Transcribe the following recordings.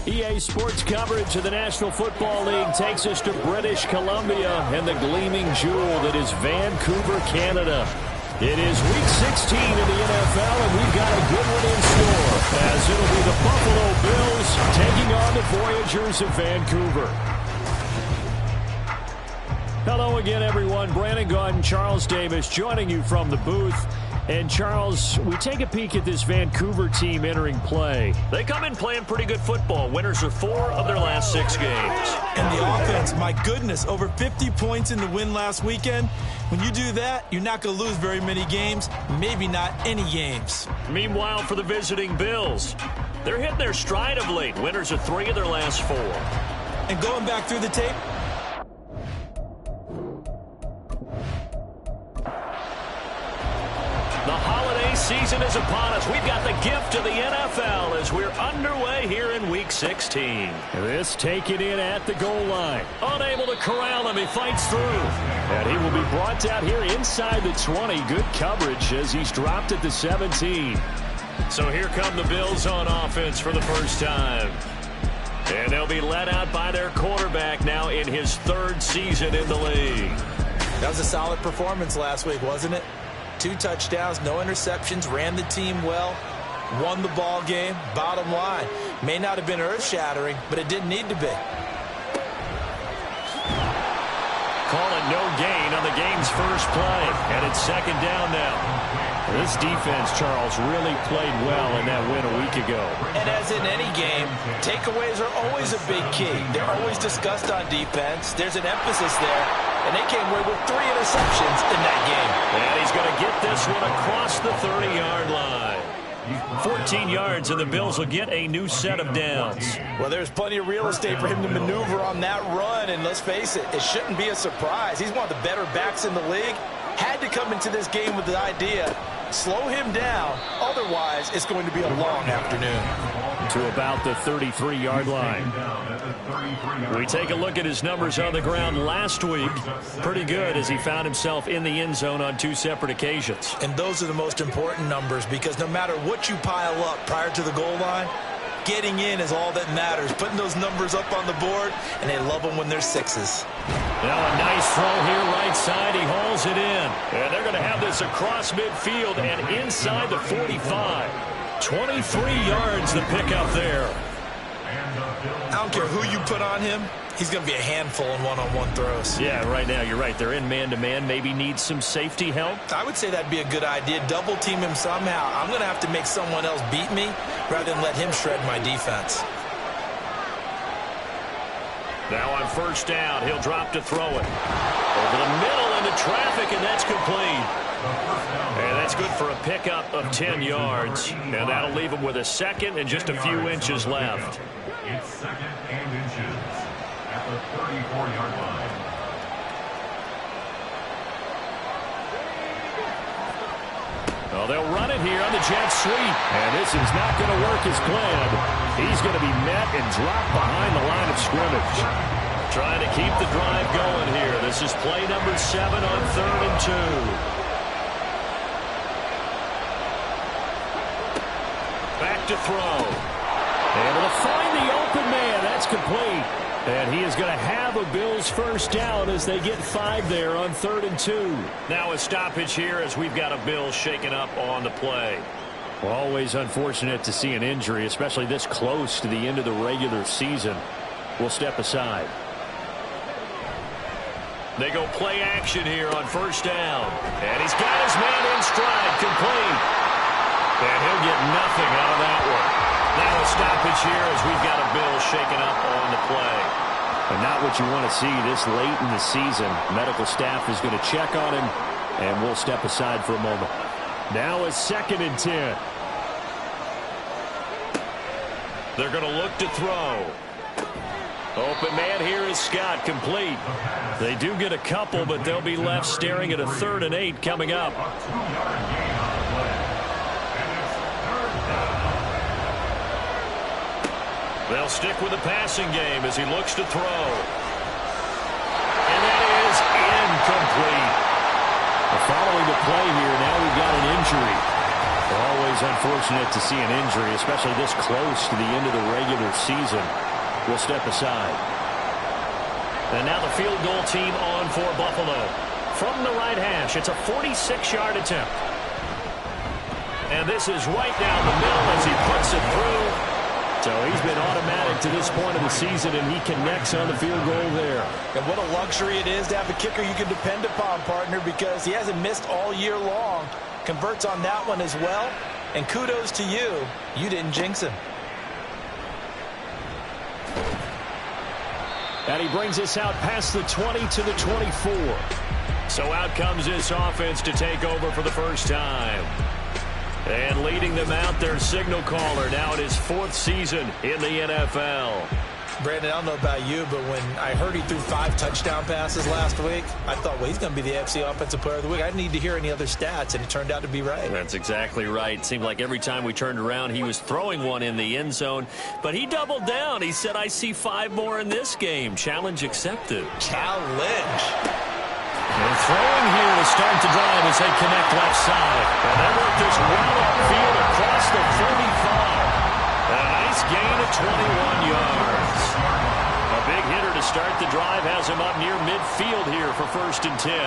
EA Sports coverage of the National Football League takes us to British Columbia and the gleaming jewel that is Vancouver, Canada. It is Week 16 in the NFL, and we've got a good one in store, as it'll be the Buffalo Bills taking on the Voyagers of Vancouver. Hello again, everyone. Brandon Gaudin, Charles Davis joining you from the booth. And, Charles, we take a peek at this Vancouver team entering play. They come in playing pretty good football. Winners of 4 of their last 6 games. And the offense, my goodness, over 50 points in the win last weekend. When you do that, you're not going to lose very many games, maybe not any games. Meanwhile, for the visiting Bills, they're hitting their stride of late. Winners of 3 of their last 4. And going back through the tape, the holiday season is upon us. We've got the gift of the NFL as we're underway here in Week 16. This taken in at the goal line. Unable to corral him. He fights through. And he will be brought down here inside the 20. Good coverage as he's dropped at the 17. So here come the Bills on offense for the first time. And they'll be led out by their quarterback now in his 3rd season in the league. that was a solid performance last week, wasn't it? 2 touchdowns, no interceptions, ran the team well, won the ball game. Bottom line, may not have been earth-shattering, but it didn't need to be. Calling no gain on the game's first play, and it's 2nd down now. This defense, Charles, really played well in that win a week ago. And as in any game, takeaways are always a big key. They're always discussed on defense. There's an emphasis there, and they came away with 3 interceptions in that game. And he's going to get this one across the 30-yard line. 14 yards, and the Bills will get a new set of downs. Well, there's plenty of real estate for him to maneuver on that run, and let's face it, it shouldn't be a surprise. He's one of the better backs in the league. Had to come into this game with the idea, slow him down, otherwise it's going to be a long afternoon. To about the 33-yard line. We take a look at his numbers on the ground last week. Pretty good as he found himself in the end zone on 2 separate occasions. And those are the most important numbers because no matter what you pile up prior to the goal line, getting in is all that matters. Putting those numbers up on the board, and they love them when they're 6s. Now a nice throw here right side. He hauls it in. And they're going to have this across midfield and inside the 45. 23 yards to pick up there. I don't care who you put on him. He's going to be a handful in one-on-one throws. Yeah, right now you're right. They're in man-to-man. Maybe need some safety help. I would say that'd be a good idea. Double team him somehow. I'm going to have to make someone else beat me rather than let him shred my defense. Now on 1st down, he'll drop to throw it. Over the middle into traffic, and that's complete. And that's good for a pickup of 10 yards. And that'll leave him with a 2nd and just a few inches left. It's 2nd and inches at the 34-yard line. Well, they'll run it here on the jet sweep. And this is not going to work as planned. He's going to be met and dropped behind the line of scrimmage. Trying to keep the drive going here. This is play number 7 on 3rd and 2. Back to throw. Able to find the open man. That's complete. And he is going to have a Bills 1st down as they get 5 there on 3rd and 2. Now a stoppage here as we've got a Bills shaken up on the play. Well, always unfortunate to see an injury, especially this close to the end of the regular season. We'll step aside. They go play action here on 1st down. And he's got his man in stride, complete. And he'll get nothing out of that one. Now a stoppage here as we've got a Bill shaken up on the play. And not what you want to see this late in the season. Medical staff is going to check on him, and we'll step aside for a moment. Now a 2nd and 10. They're going to look to throw. Open man here is Scott, complete. They do get a couple, but they'll be left staring at a 3rd and 8 coming up. They'll stick with the passing game as he looks to throw. And that is incomplete. Following the play here, now we've got an injury. Always unfortunate to see an injury, especially this close to the end of the regular season. We'll step aside. And now the field goal team on for Buffalo. From the right hash, it's a 46-yard attempt. And this is right down the middle as he puts it through. So he's been automatic to this point of the season, and he connects on the field goal there. And what a luxury it is to have a kicker you can depend upon, partner, because he hasn't missed all year long. Converts on that one as well. And kudos to you. You didn't jinx him. And he brings us out past the 20 to the 24. So out comes this offense to take over for the first time. And leading them out, their signal caller, now in his 4th season in the NFL. Brandon, I don't know about you, but when I heard he threw 5 touchdown passes last week, I thought, well, he's going to be the AFC Offensive Player of the Week. I didn't need to hear any other stats, and it turned out to be right. That's exactly right. It seemed like every time we turned around, he was throwing one in the end zone. But he doubled down. He said, I see 5 more in this game. Challenge accepted. Challenge. And throwing here to start the drive as they connect left side. And they work this well upfield across the 35. A nice gain of 21 yards. A big hitter to start the drive has him up near midfield here for 1st and 10.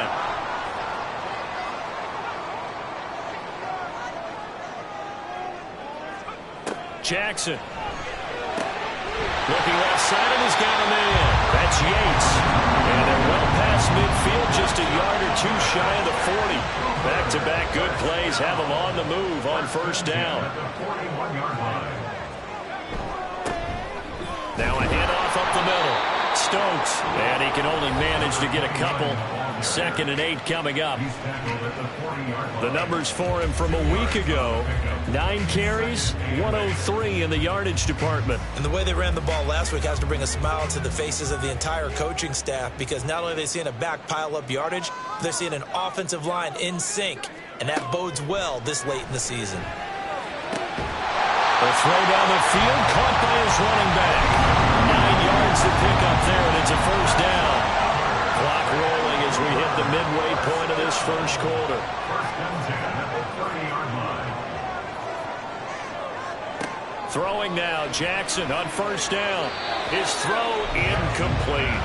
Jackson. Looking left side, and he's got him in. That's Yates. And they're well past midfield, just a yard or 2 shy of the 40. Back-to-back good plays have them on the move on 1st down. Now a handoff up the middle. Stokes. And he can only manage to get a couple. 2nd and 8 coming up. The numbers for him from a week ago. 9 carries, 103 in the yardage department. And the way they ran the ball last week has to bring a smile to the faces of the entire coaching staff, because not only are they seeing a back pile up yardage, they're seeing an offensive line in sync. And that bodes well this late in the season. A throw down the field, caught by his running back. 9 yards to pick up there, and it's a 1st down. Clock rolling as we hit the midway point of this 1st quarter. Throwing now, Jackson on 1st down. His throw incomplete.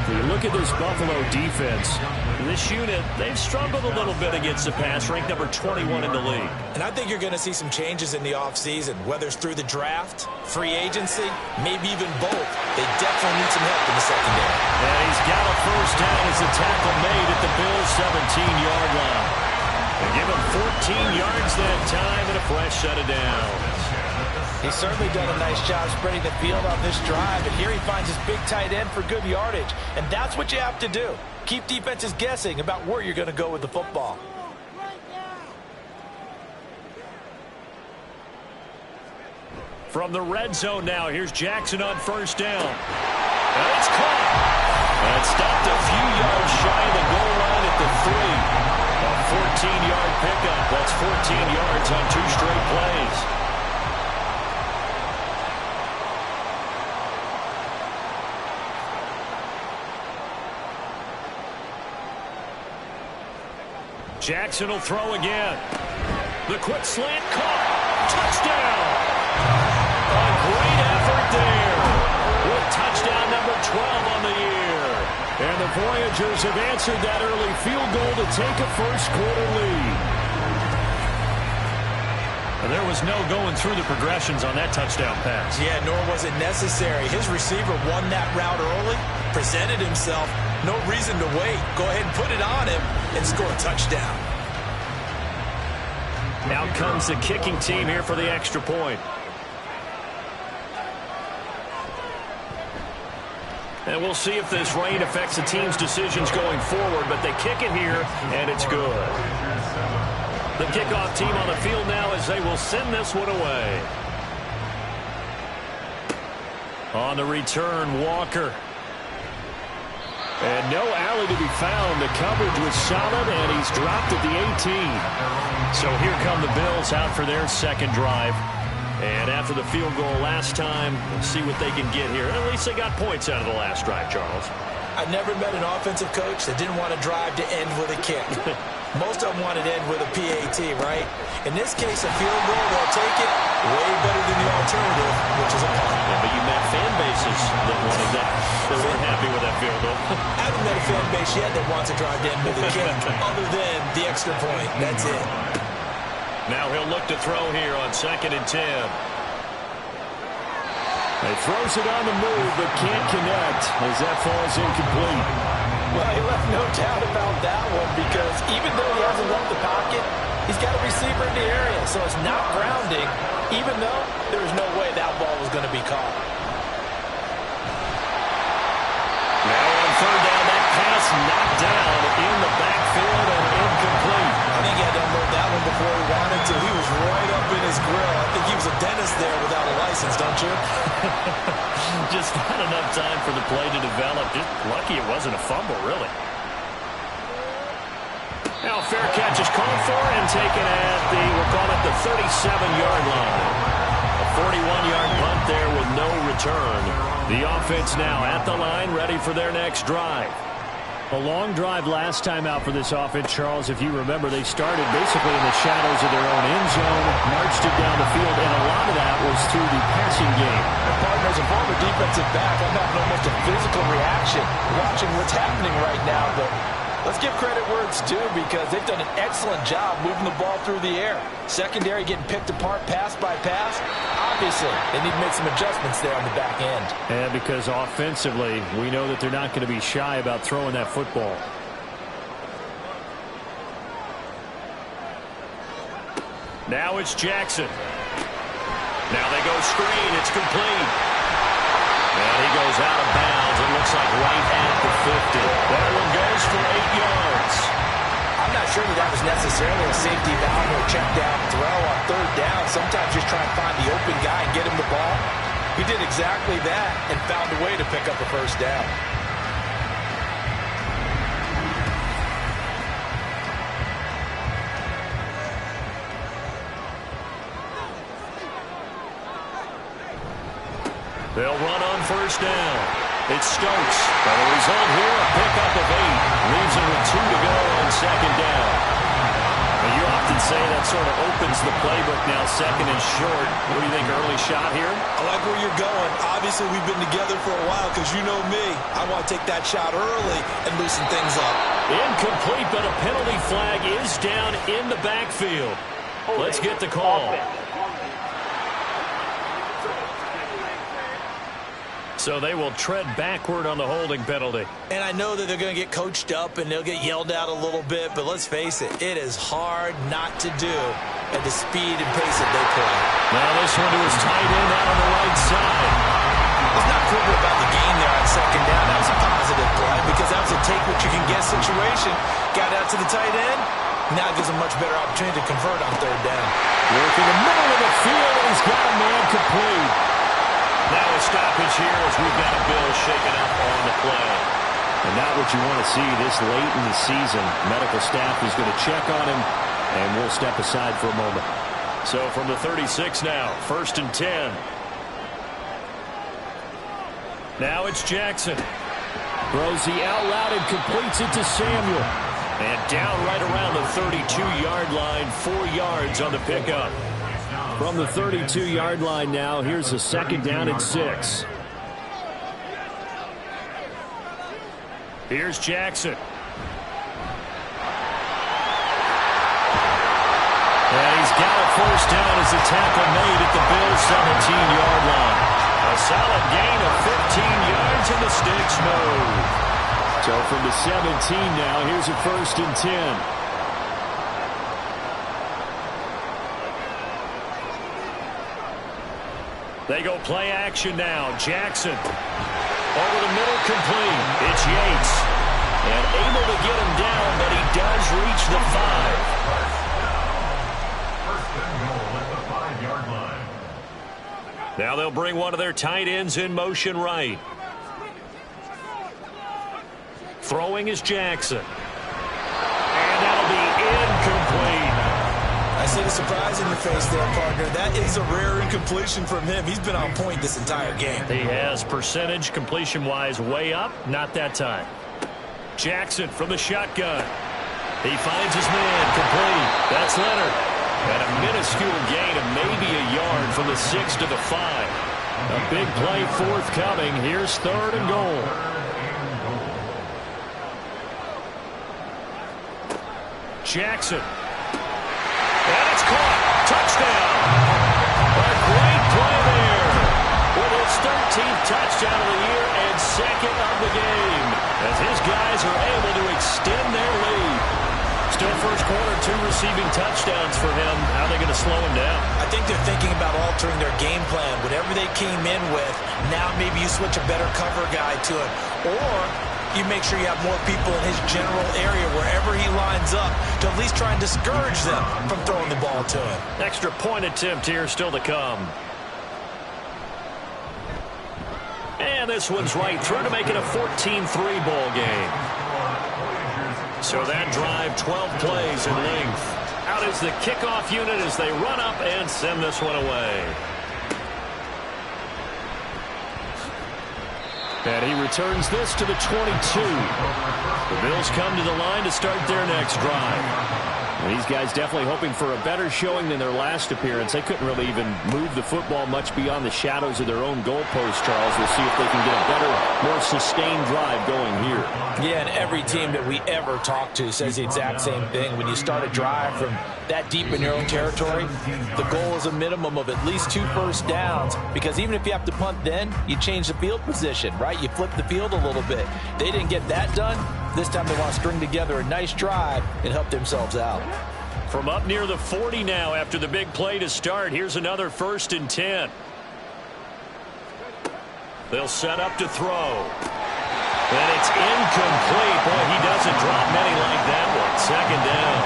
When you look at this Buffalo defense, this unit, they've struggled a little bit against the pass, ranked number 21 in the league. And I think you're going to see some changes in the offseason, whether it's through the draft, free agency, maybe even both. They definitely need some help in the secondary. And he's got a 1st down as the tackle made at the Bills' 17-yard line. They give him 14 yards that time and a fresh set of downs. He's certainly done a nice job spreading the field on this drive, and here he finds his big tight end for good yardage. And that's what you have to do. Keep defenses guessing about where you're going to go with the football. From the red zone now, here's Jackson on 1st down. And it's caught. And stopped a few yards shy of the goal line at the 3. A 14-yard pickup. That's 14 yards on 2 straight plays. Jackson will throw again. The quick slant caught. Touchdown. A great effort there. With touchdown number 12 on the year. And the Voyagers have answered that early field goal to take a 1st quarter lead. And there was no going through the progressions on that touchdown pass. Yeah, nor was it necessary. His receiver won that route early, presented himself. No reason to wait. Go ahead and put it on him and score a touchdown. Now comes the kicking team here for the extra point. And we'll see if this rain affects the team's decisions going forward, but they kick it here, and it's good. The kickoff team on the field now as they will send this one away. On the return, Walker. And no alley to be found. The coverage was solid, and he's dropped at the 18. So here come the Bills out for their 2nd drive. And after the field goal last time, we'll see what they can get here. At least they got points out of the last drive, Charles. I never met an offensive coach that didn't want to drive to end with a kick. Most of them want it in with a PAT, right? In this case, a field goal, they'll take it way better than the alternative, which is a punt. Yeah, but you met fan bases that wanted that. They weren't happy with that field goal. I haven't met a fan base yet that wants to drive in with a kick other than the extra point. That's it. Now he'll look to throw here on 2nd and 10. He throws it on the move, but can't connect as that falls incomplete. Well, he left no doubt about that one because even though he hasn't left the pocket, he's got a receiver in the area, so it's not grounding, even though there was no way that ball was going to be caught. Now on 3rd down, that pass knocked down in the backfield and incomplete. I think he had to unload that one before he wanted to. He was right up in his grill. I think he was a dentist there without a license, don't you? Just not enough time for the play to develop. Just lucky it wasn't a fumble, really. Now fair catch is called for and taken at we'll call it the 37-yard line. A 41-yard punt there with no return. The offense now at the line, ready for their next drive. A long drive last time out for this offense, Charles. If you remember, they started basically in the shadows of their own end zone, marched it down the field, and a lot of that was through the passing game. Partners, a former defensive back, I'm having almost a physical reaction watching what's happening right now, but let's give credit where it's due because they've done an excellent job moving the ball through the air. Secondary getting picked apart pass by pass. Obviously, they need to make some adjustments there on the back end. And because offensively, we know that they're not going to be shy about throwing that football. Now it's Jackson. Now they go screen. It's complete. And he goes out of bounds. It looks like right at the 50. That one goes for 8 yards. I'm not sure that was necessarily a safety valve or a check down throw on 3rd down. Sometimes just try and find the open guy and get him the ball. He did exactly that and found a way to pick up a 1st down. They'll run on 1st down. It's Stokes. And the result here, a pickup of 8. Leaves him with 2 to go on 2nd down. And you often say that sort of opens the playbook now, 2nd and short. What do you think, early shot here? I like where you're going. Obviously, we've been together for a while because you know me. I want to take that shot early and loosen things up. Incomplete, but a penalty flag is down in the backfield. Let's get the call. So they will tread backward on the holding penalty. And I know that they're going to get coached up and they'll get yelled at a little bit, but let's face it, it is hard not to do at the speed and pace that they play. Now this one to his tight end out on the right side. Let's not quibble about the gain there on 2nd down. That was a positive play because that was a take-what-you-can-get situation. Got out to the tight end. Now it gives a much better opportunity to convert on 3rd down. Working the middle of the field, and he's got a man complete. Now a stoppage here as we've got a Bill shaken up on the play. And not what you want to see this late in the season. Medical staff is going to check on him, and we'll step aside for a moment. So from the 36 now, 1st and 10. Now it's Jackson. Throws the out loud and completes it to Samuel. And down right around the 32-yard line, 4 yards on the pickup. From the 32-yard line now, here's a 2nd down and 6. Here's Jackson. And he's got a 1st down as the tackle made at the Bills' 17-yard line. A solid gain of 15 yards and the sticks move. So from the 17 now, here's a 1st and 10. They go play action now. Jackson. Over the middle, complete. It's Yates. And able to get him down, but he does reach the 5. First and goal at the 5-yard line. Now they'll bring one of their tight ends in motion right. Throwing is Jackson. And that'll be incomplete. I see the surprise in your face there, partner. That is a rare incompletion from him. He's been on point this entire game. He has percentage completion-wise way up. Not that time. Jackson from the shotgun. He finds his man, complete. That's Leonard. And a minuscule gain of maybe a yard from the 6 to the 5. A big play forthcoming. Here's 3rd and goal. Jackson. And it's caught. Touchdown. A great play there. With his 13th touchdown of the year and 2nd of the game. As his guys are able to extend their lead. Still first quarter, 2 receiving touchdowns for him. How are they going to slow him down? I think they're thinking about altering their game plan. Whatever they came in with, now maybe you switch a better cover guy to him. Or you make sure you have more people in his general area wherever he lines up to at least try and discourage them from throwing the ball to him. Extra point attempt here still to come. And this one's right through to make it a 14-3 ball game. So that drive, 12 plays in length. Out is the kickoff unit as they run up and send this one away. And he returns this to the 22. The Bills come to the line to start their next drive. And these guys definitely hoping for a better showing than their last appearance. They couldn't really even move the football much beyond the shadows of their own goalpost, Charles. We'll see if they can get a better, more sustained drive going here. Yeah, and every team that we ever talk to says the exact same thing. When you start a drive from that deep in your own territory, the goal is a minimum of at least 2 first downs, because even if you have to punt then, you change the field position, right? You flip the field a little bit. They didn't get that done. This time they want to string together a nice drive and help themselves out. From up near the 40 now after the big play to start, here's another 1st and 10. They'll set up to throw. And it's incomplete. Boy, he doesn't drop many like that one. 2nd down.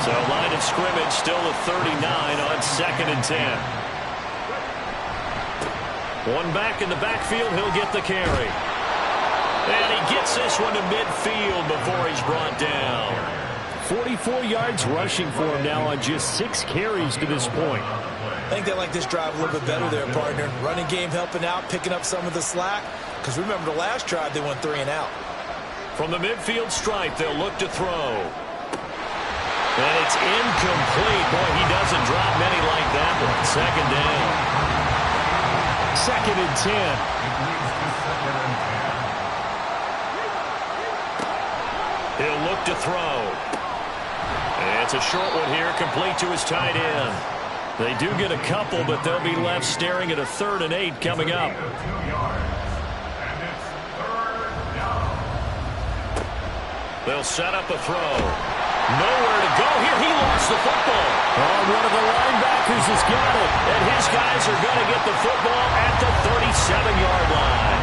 So line of scrimmage still at 39 on 2nd and 10. One back in the backfield, he'll get the carry. And he gets this one to midfield before he's brought down. 44 yards rushing for him now on just 6 carries to this point. I think they like this drive a little bit better there, partner. Running game helping out, picking up some of the slack. Because remember the last drive, they went 3 and out. From the midfield stripe, they'll look to throw. And it's incomplete. Boy, he doesn't drop many like that one. 2nd down. 2nd and 10. He'll look to throw. And it's a short one here, complete to his tight end. They do get a couple, but they'll be left staring at a 3rd and 8 coming up. They'll set up a throw. Nowhere to go here. He lost the football. Oh, one of the linebackers has got it. And his guys are going to get the football at the 37-yard line.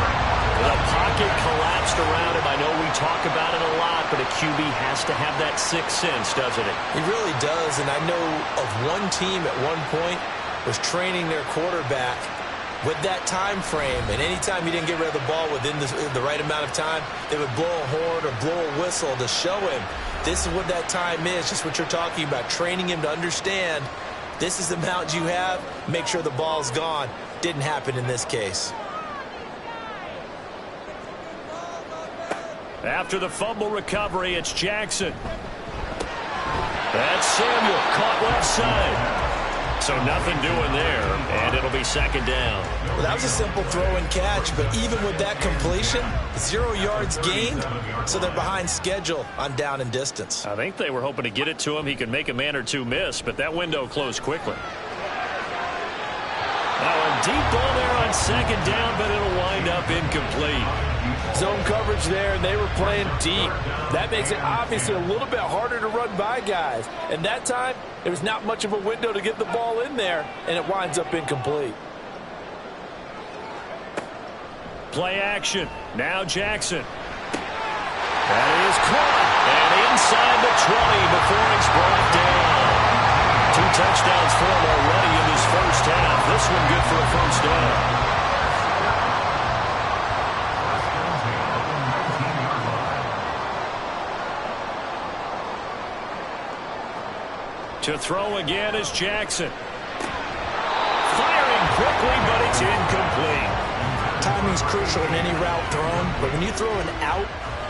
The pocket collapsed around him. I know we talk about it a lot, but a QB has to have that 6th sense, doesn't it? He really does, and I know of one team at one point was training their quarterback with that time frame, and anytime he didn't get rid of the ball within the right amount of time, they would blow a horn or blow a whistle to show him this is what that time is, just what you're talking about, training him to understand this is the amount you have, make sure the ball's gone. Didn't happen in this case. After the fumble recovery, it's Jackson. That's Samuel, caught left side. So nothing doing there, and it'll be 2nd down. Well, that was a simple throw and catch, but even with that completion, 0 yards gained, so they're behind schedule on down and distance. I think they were hoping to get it to him. He could make a man or two miss, but that window closed quickly. Now a deep ball there on 2nd down, but it'll wind up incomplete. Zone coverage there, and they were playing deep. That makes it obviously a little bit harder to run by guys. And that time, there was not much of a window to get the ball in there, and it winds up incomplete. Play action. Now Jackson. That is caught. And inside the 20 before it's brought down. 2 touchdowns for him already in this first half. This one good for a first down. To throw again is Jackson. Firing quickly, but it's incomplete. Timing's crucial in any route thrown, but when you throw an out,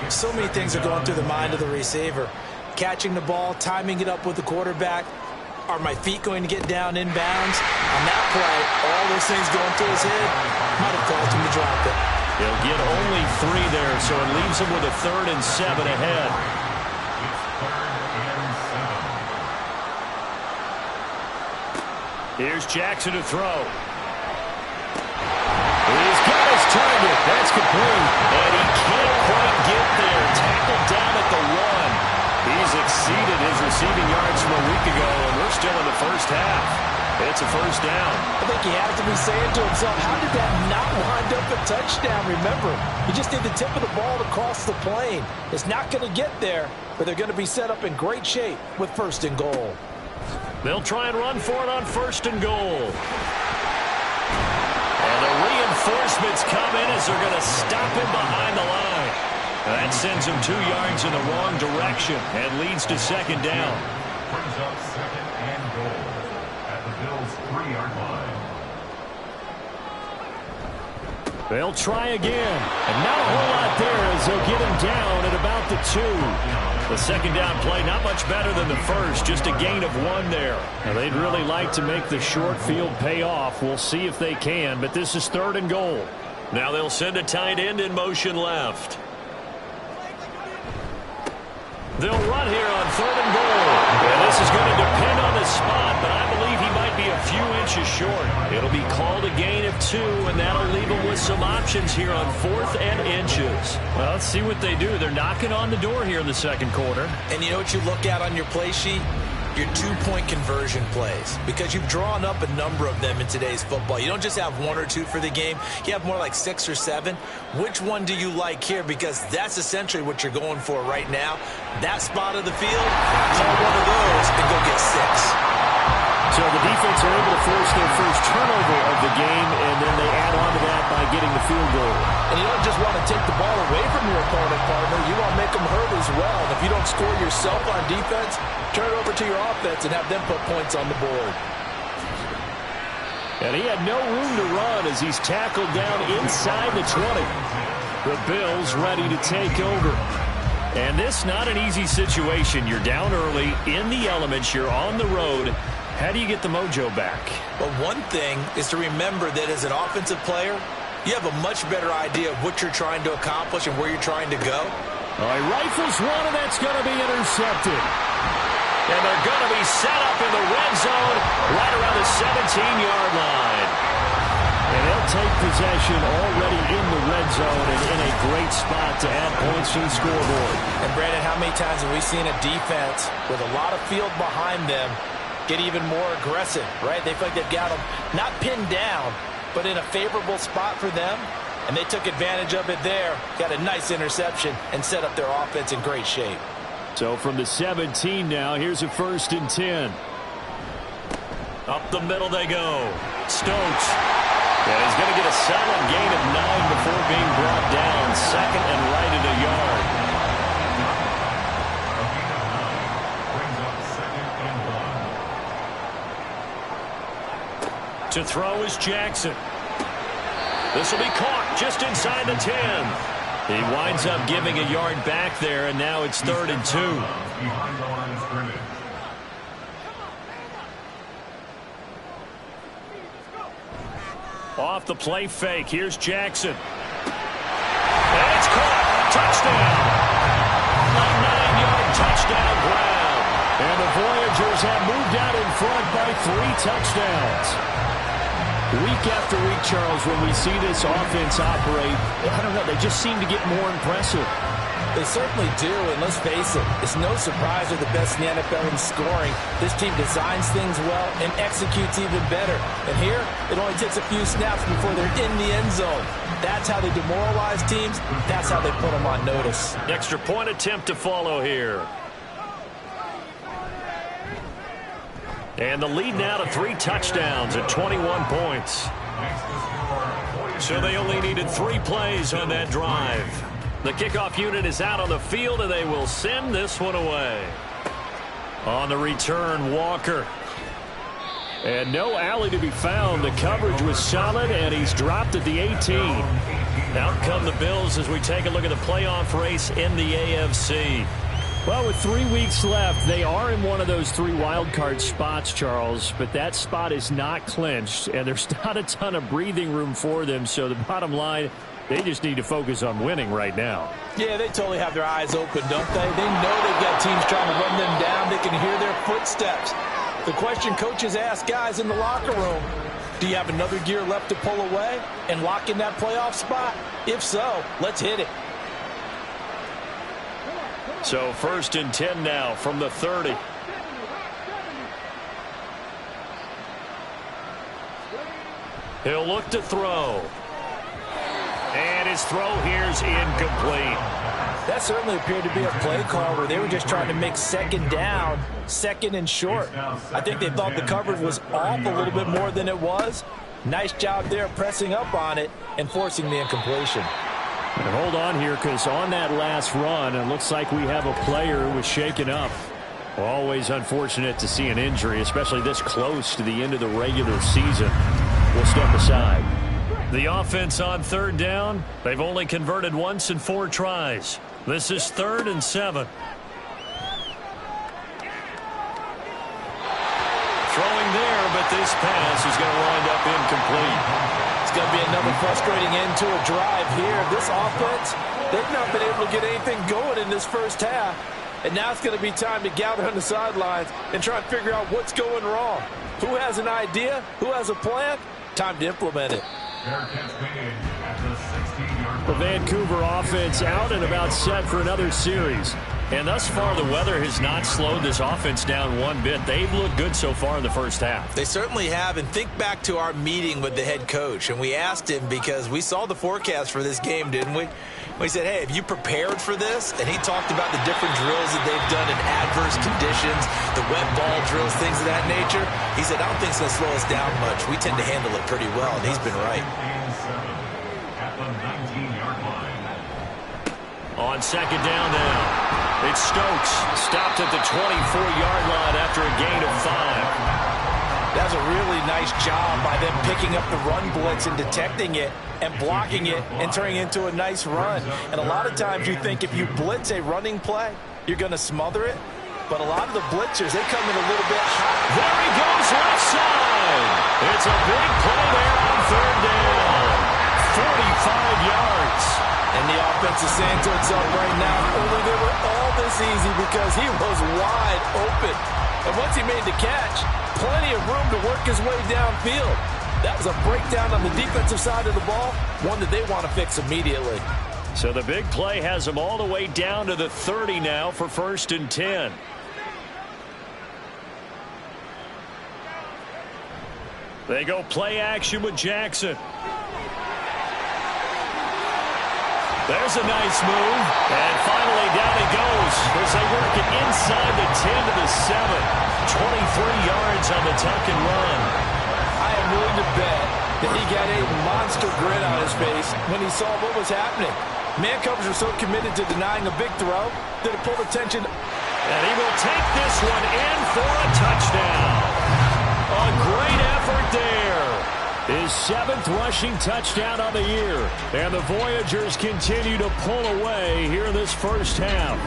So many things are going through the mind of the receiver. Catching the ball, timing it up with the quarterback. Are my feet going to get down inbounds? On that play, all those things going through his head might have caused him to drop it. He'll get only 3 there, so it leaves him with a 3rd and 7 ahead. Here's Jackson to throw. He's got his target. That's complete. And he can't quite get there. Tackled down at the 1. He's exceeded his receiving yards from a week ago, and we're still in the first half. It's a first down. I think he has to be saying to himself, how did that not wind up a touchdown? Remember, you just need the tip of the ball to cross the plane. It's not going to get there, but they're going to be set up in great shape with 1st and goal. They'll try and run for it on 1st and goal. And the reinforcements come in as they're going to stop him behind the line. That sends him 2 yards in the wrong direction and leads to 2nd down. Brings up 2nd and goal at the Bills' 3-yard line. They'll try again. And not a whole lot there as they'll get him down at about the 2. The 2nd down play, not much better than the first, just a gain of 1 there. Now, they'd really like to make the short field pay off. We'll see if they can, but this is 3rd and goal. Now they'll send a tight end in motion left. They'll run here on 3rd and goal. And this is going to depend on the spot, but I believe he might be a few inches short. It'll be called a gain of 2, and that'll leave him with some options here on 4th and inches. Well, let's see what they do. They're knocking on the door here in the 2nd quarter. And you know what you look at on your play sheet? Your 2-point conversion plays, because you've drawn up a number of them in today's football. You don't just have 1 or 2 for the game. You have more like 6 or 7. Which one do you like here? Because that's essentially what you're going for right now. That spot of the field, call one of those and go get 6. So the defense are able to force their first turnover of the game, and then they add on to that by getting the field goal. And you don't just want to take the ball away from your opponent, partner. You want to make them hurt as well. And if you don't score yourself on defense, turn it over to your offense and have them put points on the board. And he had no room to run as he's tackled down inside the 20. The Bills ready to take over. And this not an easy situation. You're down early, in the elements, you're on the road. How do you get the mojo back? Well, one thing is to remember that as an offensive player, you have a much better idea of what you're trying to accomplish and where you're trying to go. He rifles one, and that's going to be intercepted. And they're going to be set up in the red zone right around the 17-yard line. And they'll take possession already in the red zone and in a great spot to add points to the scoreboard. And, Brandon, how many times have we seen a defense with a lot of field behind them get even more aggressive, right? They feel like they've got them not pinned down, but in a favorable spot for them, and they took advantage of it there, got a nice interception, and set up their offense in great shape. So from the 17 now, here's a 1st and 10. Up the middle they go. Stokes. And he's going to get a solid gain of 9 before being brought down. 2nd and right at a yard. To throw is Jackson. This will be caught just inside the 10. He winds up giving a yard back there, and now it's 3rd and 2. Behind the line of scrimmage. Off the play fake, here's Jackson. And it's caught. Touchdown. A 9-yard touchdown grab. And the Voyagers have moved out in front by 3 touchdowns. Week after week, Charles, when we see this offense operate, I don't know, they just seem to get more impressive. They certainly do, and let's face it, it's no surprise they're the best in the NFL in scoring. This team designs things well and executes even better. And here, it only takes a few snaps before they're in the end zone. That's how they demoralize teams. That's how they put them on notice. Extra point attempt to follow here. And the lead now to 3 touchdowns at 21 points. So they only needed 3 plays on that drive. The kickoff unit is out on the field, and they will send this one away. On the return, Walker. And no alley to be found. The coverage was solid, and he's dropped at the 18. Out come the Bills as we take a look at the playoff race in the AFC. Well, with 3 weeks left, they are in one of those 3 wild card spots, Charles, but that spot is not clinched, and there's not a ton of breathing room for them. So the bottom line, they just need to focus on winning right now. Yeah, they totally have their eyes open, don't they? They know they've got teams trying to run them down. They can hear their footsteps. The question coaches ask guys in the locker room, do you have another gear left to pull away and lock in that playoff spot? If so, let's hit it. So 1st and 10 now from the 30. He'll look to throw. And his throw here's incomplete. That certainly appeared to be a play call where they were just trying to make 2nd down, 2nd and short. I think they thought the coverage was off a little bit more than it was. Nice job there pressing up on it and forcing the incompletion. And hold on here, because on that last run, it looks like we have a player who was shaken up. Always unfortunate to see an injury, especially this close to the end of the regular season. We'll step aside. The offense on 3rd down. They've only converted once in 4 tries. This is 3rd and 7. Throwing there, but this pass is going to wind up incomplete. It's going to be another frustrating end to a drive here. This offense, they've not been able to get anything going in this first half. And now it's going to be time to gather on the sidelines and try and figure out what's going wrong. Who has an idea? Who has a plan? Time to implement it. The Vancouver offense out and about set for another series. And thus far, the weather has not slowed this offense down one bit. They've looked good so far in the first half. They certainly have. And think back to our meeting with the head coach. And we asked him, because we saw the forecast for this game, didn't we? We said, hey, have you prepared for this? And he talked about the different drills that they've done in adverse conditions, the wet ball drills, things of that nature. He said, I don't think it's going to slow us down much. We tend to handle it pretty well, and he's been right. On 2nd down now. It's Stokes, stopped at the 24-yard line after a gain of 5. That's a really nice job by them picking up the run blitz and detecting it and blocking it and turning it into a nice run. And a lot of times you think if you blitz a running play, you're going to smother it. But a lot of the blitzers, they come in a little bit hot. There he goes, left side. It's a big play there on 3rd down. 45 yards. And the offense is saying to itself right now, only they were all this easy because he was wide open. And once he made the catch, plenty of room to work his way downfield. That was a breakdown on the defensive side of the ball, one that they want to fix immediately. So the big play has them all the way down to the 30 now for 1st and 10. They go play action with Jackson. There's a nice move. And finally down he goes as they work it inside the 10 to the 7. 23 yards on the tuck and run. I am willing to bet that he got a monster grin on his face when he saw what was happening. Man covers are so committed to denying a big throw that it pulled attention. And he will take this one in for a touchdown. A great effort there. His 7th rushing touchdown on the year. And the Voyagers continue to pull away here in this first half.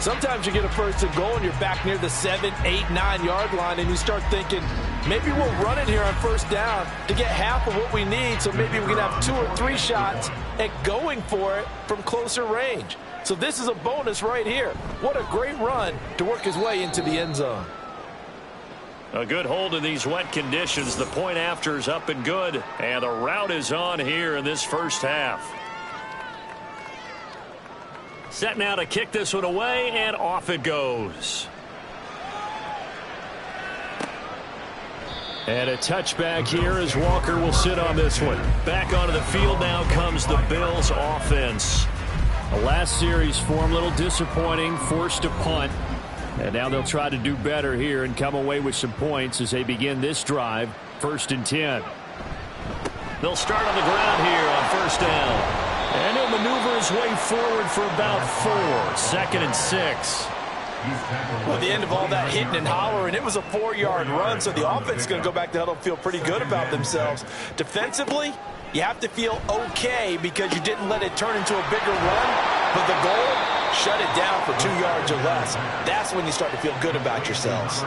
Sometimes you get a 1st and goal and you're back near the 7, 8, 9 yard line and you start thinking, maybe we'll run it here on 1st down to get half of what we need, so maybe we can have 2 or 3 shots at going for it from closer range. So this is a bonus right here. What a great run to work his way into the end zone. A good hold in these wet conditions. The point after is up and good. And the route is on here in this first half. Set now to kick this one away, and off it goes. And a touchback here as Walker will sit on this one. Back onto the field now comes the Bills offense. The last series for him, a little disappointing, forced to punt. And now they'll try to do better here and come away with some points as they begin this drive. 1st and 10. They'll start on the ground here on 1st down. And he'll maneuver his way forward for about 4. 2nd and 6. Well, the end of all that hitting and hollering, it was a 4-yard run, so the offense is going to go back to huddle and feel pretty good about themselves. Defensively, you have to feel okay because you didn't let it turn into a bigger run, but the goal, shut it down for 2 yards or less. That's when you start to feel good about yourselves.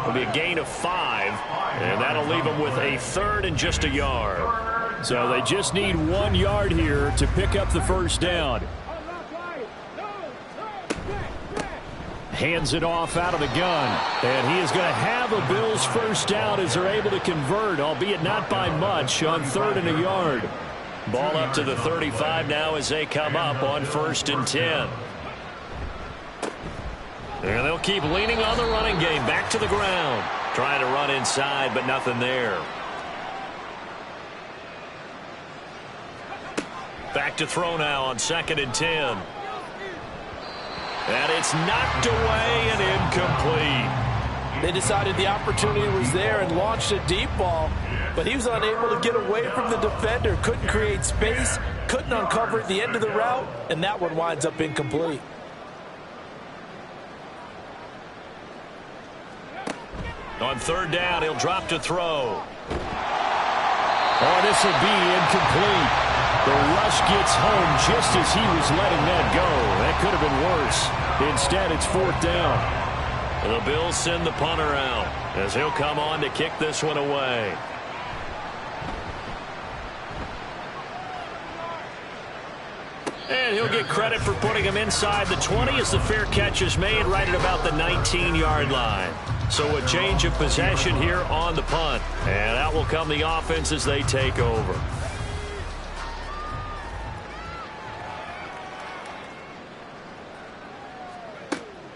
It'll be a gain of 5, and that'll leave them with a 3rd and just a yard. So they just need 1 yard here to pick up the first down. Hands it off out of the gun. And he is going to have a Bills first down as they're able to convert, albeit not by much, on 3rd and a yard. Ball up to the 35 now as they come up on 1st and 10. And they'll keep leaning on the running game. Back to the ground. Trying to run inside, but nothing there. Back to throw now on 2nd and 10. And it's knocked away and incomplete. They decided the opportunity was there and launched a deep ball, but he was unable to get away from the defender, couldn't create space, couldn't uncover at the end of the route, and that one winds up incomplete. On 3rd down, he'll drop to throw. Oh, this will be incomplete. The rush gets home just as he was letting that go. That could have been worse. Instead, it's 4th down. And the Bills send the punter out as he'll come on to kick this one away. And he'll get credit for putting him inside the 20 as the fair catch is made right at about the 19-yard line. So a change of possession here on the punt. And out will come the offense as they take over.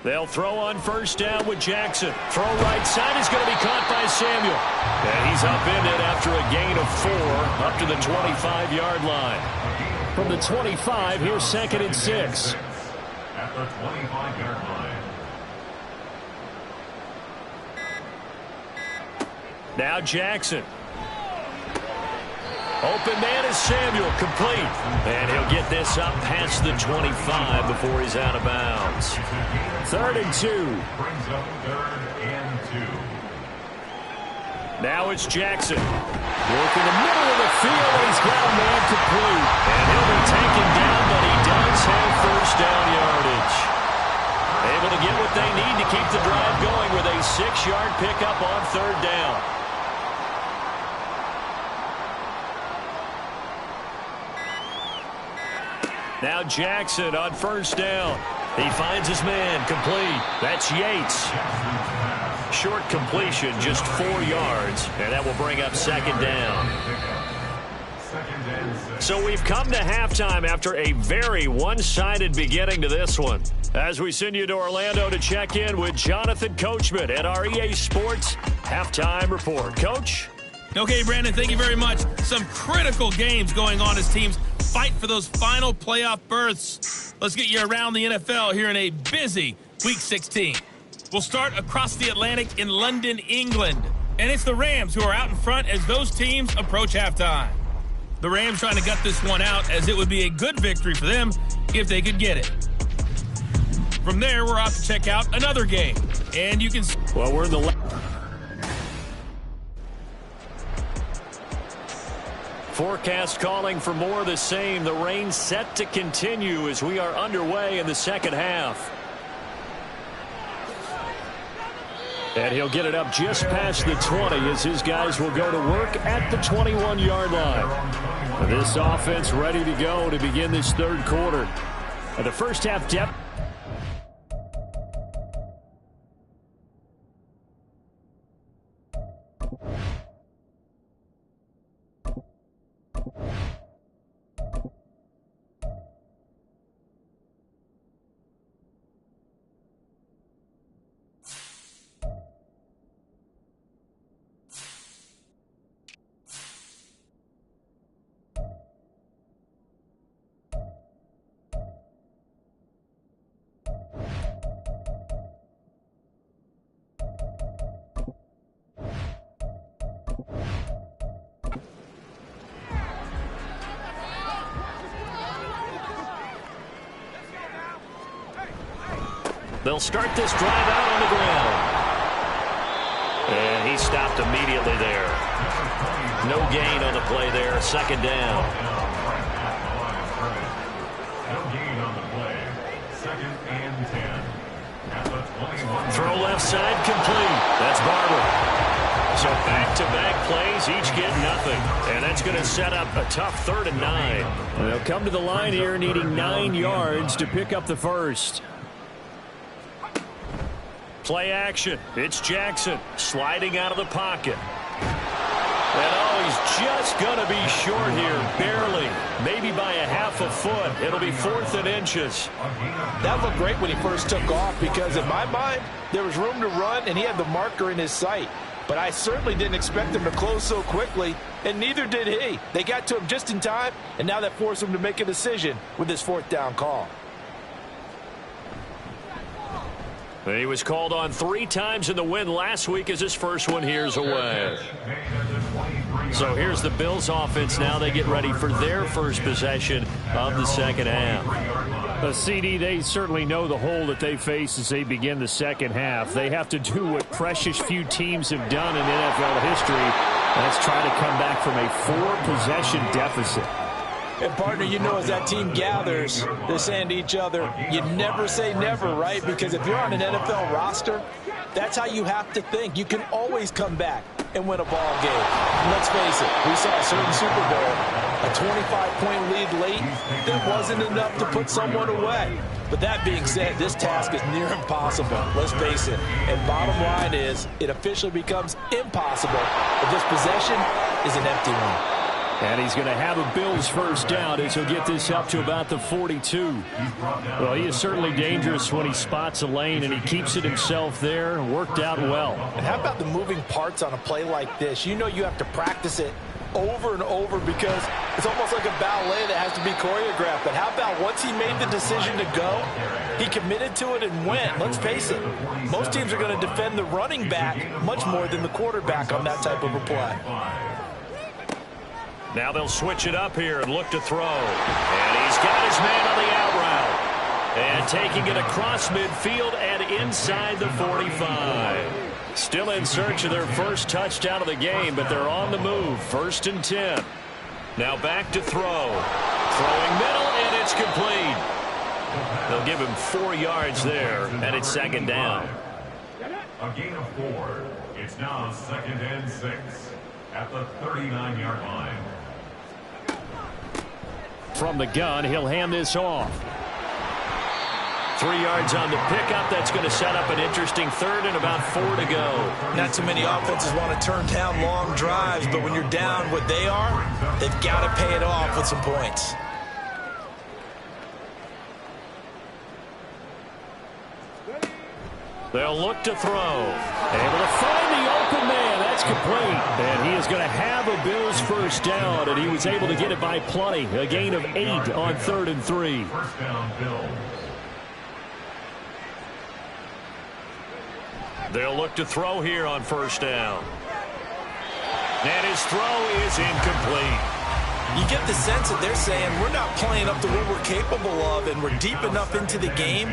They'll throw on 1st down with Jackson. Throw right side is going to be caught by Samuel. And he's upended after a gain of 4 up to the 25-yard line. From the 25, here's 2nd and 6. At the 25-yard line. Now Jackson. Open man is Samuel, complete. And he'll get this up past the 25 before he's out of bounds. 3rd and 2. Brings up 3rd and 2. Now it's Jackson. Working the middle of the field, and he's got a man complete. And he'll be taken down, but he does have first down yardage. Able to get what they need to keep the drive going with a 6-yard pickup on 3rd down. Now Jackson on 1st down. He finds his man, complete. That's Yates. Short completion, just 4 yards, and that will bring up 2nd down. So we've come to halftime after a very one-sided beginning to this one. As we send you to Orlando to check in with Jonathan Coachman at our EA Sports Halftime Report. Coach? Okay, Brandon, thank you very much. Some critical games going on as teams fight for those final playoff berths. Let's get you around the NFL here in a busy Week 16. We'll start across the Atlantic in London, England. And it's the Rams who are out in front as those teams approach halftime. The Rams trying to gut this one out as it would be a good victory for them if they could get it. From there, we're off to check out another game. And you can... Well, we're in the... Forecast calling for more of the same. The rain set to continue as we are underway in the second half. And he'll get it up just past the 20 as his guys will go to work at the 21-yard line. This offense ready to go to begin this 3rd quarter. And the first half depth. They'll start this drive out on the ground. And he stopped immediately there. No gain on the play there. Second down. No gain on the play. Second and 10. At the 21. Throw left side complete. That's Barber. So back-to-back plays, each get nothing. And that's going to set up a tough 3rd and 9. They'll come to the line here needing 9 yards to pick up the first. Play action. It's Jackson sliding out of the pocket. And he's just going to be short here, barely. Maybe by a half a foot. It'll be 4th and inches. That looked great when he first took off because in my mind, there was room to run and he had the marker in his sight. But I certainly didn't expect him to close so quickly, and neither did he. They got to him just in time, and now that forced him to make a decision with his 4th down call. He was called on 3 times in the win last week as his first one here's away. So here's the Bills offense now. They get ready for their first possession of the second half. CD, they certainly know the hole that they face as they begin the second half. They have to do what precious few teams have done in NFL history. That's try to come back from a 4-possession deficit. And, partner, you know as that team gathers, they're saying to each other, you never say never, right? Because if you're on an NFL roster, that's how you have to think. You can always come back and win a ball game. And let's face it, we saw a certain Super Bowl, a 25-point lead late that wasn't enough to put someone away. But that being said, this task is near impossible. Let's face it. And bottom line is, it officially becomes impossible if this possession is an empty one. And he's going to have a Bills first down as he'll get this up to about the 42. Well, he is certainly dangerous when he spots a lane, and he keeps it himself there. Worked out well. And how about the moving parts on a play like this? You know you have to practice it over and over because it's almost like a ballet that has to be choreographed. But how about once he made the decision to go, he committed to it and went. Let's face it, most teams are going to defend the running back much more than the quarterback on that type of a play. Now they'll switch it up here and look to throw. And he's got his man on the out route. And taking it across midfield and inside the 45. Still in search of their first touchdown of the game, but they're on the move. 1st and 10. Now back to throw. Throwing middle, and it's complete. They'll give him 4 yards there, and it's 2nd down. A gain of 4. It's now 2nd and 6 at the 39-yard line. From the gun, he'll hand this off. 3 yards on the pickup. That's going to set up an interesting 3rd and about 4 to go. Not too many offenses want to turn down long drives, but when you're down what they are, they've got to pay it off with some points. They'll look to throw. Able to find the open man. That's complete. And he is going to have a Bills first down, and he was able to get it by plenty. A gain of 8 on 3rd and 3. First down, Bills. They'll look to throw here on 1st down. And his throw is incomplete. You get the sense that they're saying we're not playing up to what we're capable of, and we're deep enough into the game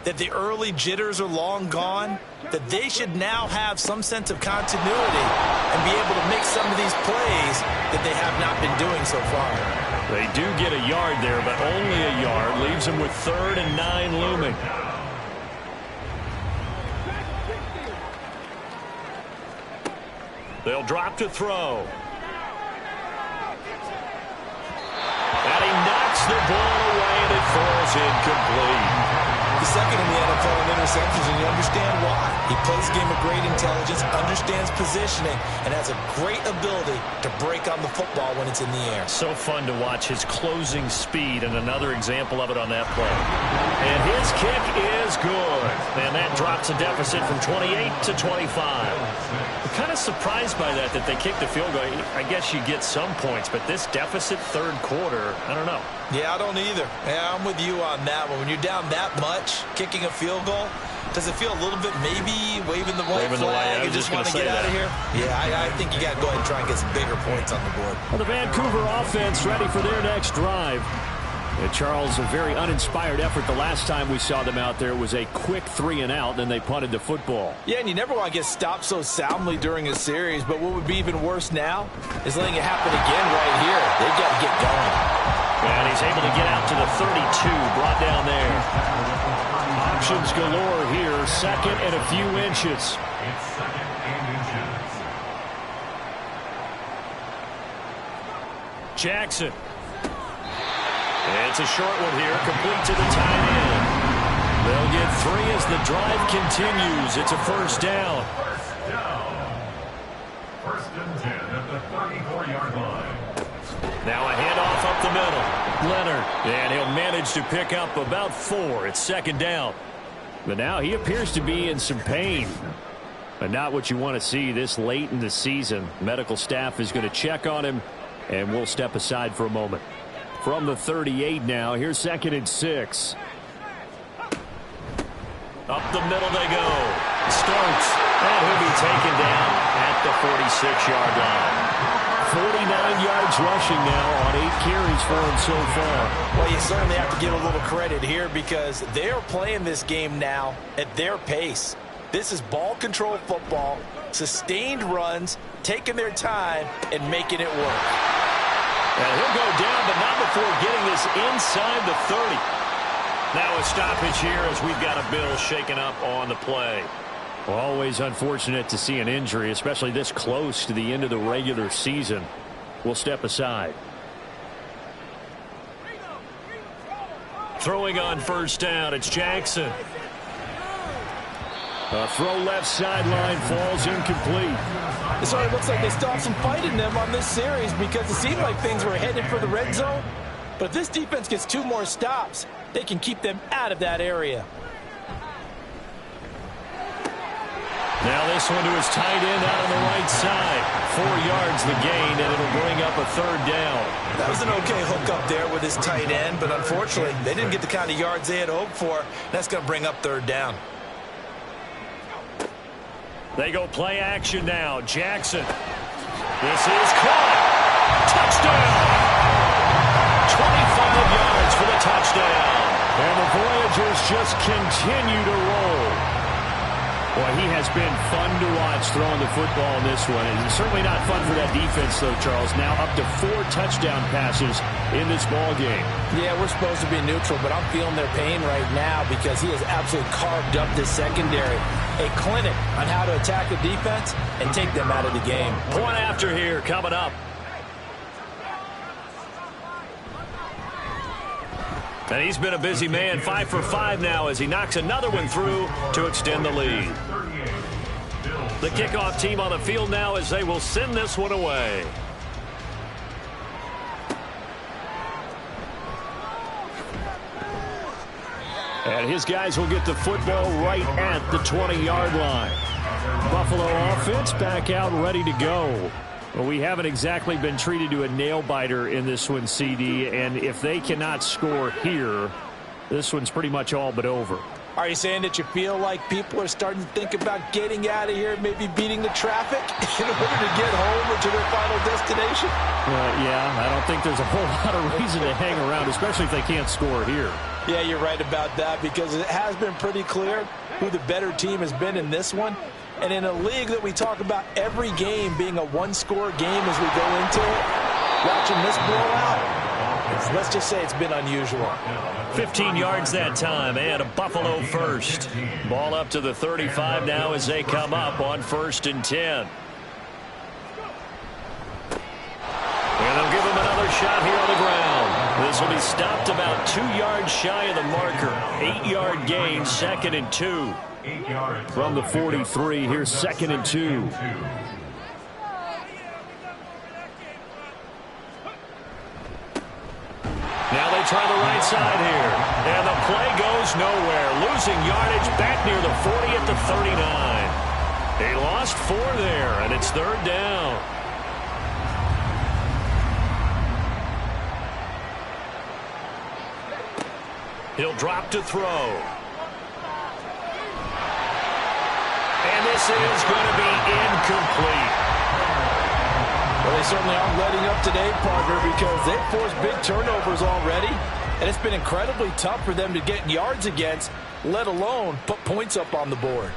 that the early jitters are long gone, that they should now have some sense of continuity and be able to make some of these plays that they have not been doing so far. They do get a yard there, but only a yard. Leaves them with 3rd and 9 looming. They'll drop to throw. And he knocks the ball away, and it falls incomplete. The second in the NFL in interceptions, and you understand why. He plays a game of great intelligence, understands positioning, and has a great ability to break on the football when it's in the air. So fun to watch his closing speed, and another example of it on that play. And his kick is good. And that drops a deficit from 28 to 25. I'm kind of surprised by that they kicked the field goal. I guess you get some points, but this deficit 3rd quarter, I don't know. Yeah, I don't either. Yeah, I'm with you on that one. When you're down that much, kicking a field goal, does it feel a little bit maybe waving the white flag and just want to get out of here? Yeah, I think you got to go ahead and try and get some bigger points on the board. Well, the Vancouver offense ready for their next drive. And Charles, a very uninspired effort the last time we saw them out there. It was a quick 3 and out, then they punted the football. Yeah, and you never want to get stopped so soundly during a series, but what would be even worse now is letting it happen again right here. They've got to get going. And he's able to get out to the 32, brought down there. Options galore here, second and a few inches. It's second and inches. Jackson. It's a short one here, complete to the tight end. They'll get 3 as the drive continues. It's a first down. First down. First and 10 at the 34-yard line. Now a handoff up the middle. Leonard. And he'll manage to pick up about 4. It's second down. But now he appears to be in some pain. But not what you want to see this late in the season. Medical staff is going to check on him, and we'll step aside for a moment. From the 38 now, here's second and 6. Up the middle they go. Starts. And he'll be taken down at the 46-yard line. 49 yards rushing now on 8 carries for him so far. Well, you certainly have to give a little credit here because they're playing this game now at their pace. This is ball control football, sustained runs, taking their time, and making it work. And he'll go down, but not before getting this inside the 30. Now a stoppage here as we've got a Bill shaken up on the play. Always unfortunate to see an injury, especially this close to the end of the regular season. We'll step aside. Throwing on first down, it's Jackson. A throw left sideline falls incomplete. It sort of looks like they still have some fight in them on this series because it seemed like things were headed for the red zone. But if this defense gets 2 more stops, they can keep them out of that area. Now this one to his tight end out on the right side. 4 yards the gain, and it'll bring up a third down. That was an okay hook up there with his tight end, but unfortunately, they didn't get the kind of yards they had hoped for. That's going to bring up third down. They go play action now. Jackson. This is caught. Touchdown. 25 yards for the touchdown. And the Voyagers just continue to roll. Boy, he has been fun to watch throwing the football in this one. And certainly not fun for that defense, though, Charles. Now up to 4 touchdown passes in this ball game. Yeah, we're supposed to be neutral, but I'm feeling their pain right now because he has absolutely carved up this secondary. A clinic on how to attack the defense and take them out of the game. Point after here coming up. And he's been a busy man, 5 for 5 now as he knocks another one through to extend the lead. The kickoff team on the field now as they will send this one away. And his guys will get the football right at the 20-yard line. Buffalo offense back out ready to go. Well, we haven't exactly been treated to a nail-biter in this one, CD, and if they cannot score here, this one's pretty much all but over. Are you saying that you feel like people are starting to think about getting out of here, maybe beating the traffic in order to get home or to their final destination? Yeah, I don't think there's a whole lot of reason to hang around, especially if they can't score here. Yeah, you're right about that because it has been pretty clear who the better team has been in this one. And in a league that we talk about every game being a one-score game as we go into it, watching this blowout, let's just say it's been unusual. 15 yards that time and a Buffalo first. Ball up to the 35 now as they come up on 1st and 10. And they'll give him another shot here on the ground. This will be stopped about 2 yards shy of the marker. 8-yard gain, 2nd and 2. From the 43, here's 2nd and 2. Now they try the right side here. And the play goes nowhere. Losing yardage back near the 40 at the 39. They lost 4 there, and it's 3rd down. He'll drop to throw. And this is going to be incomplete. Well, they certainly aren't letting up today, partner, because they've forced big turnovers already. And it's been incredibly tough for them to get yards against, let alone put points up on the board.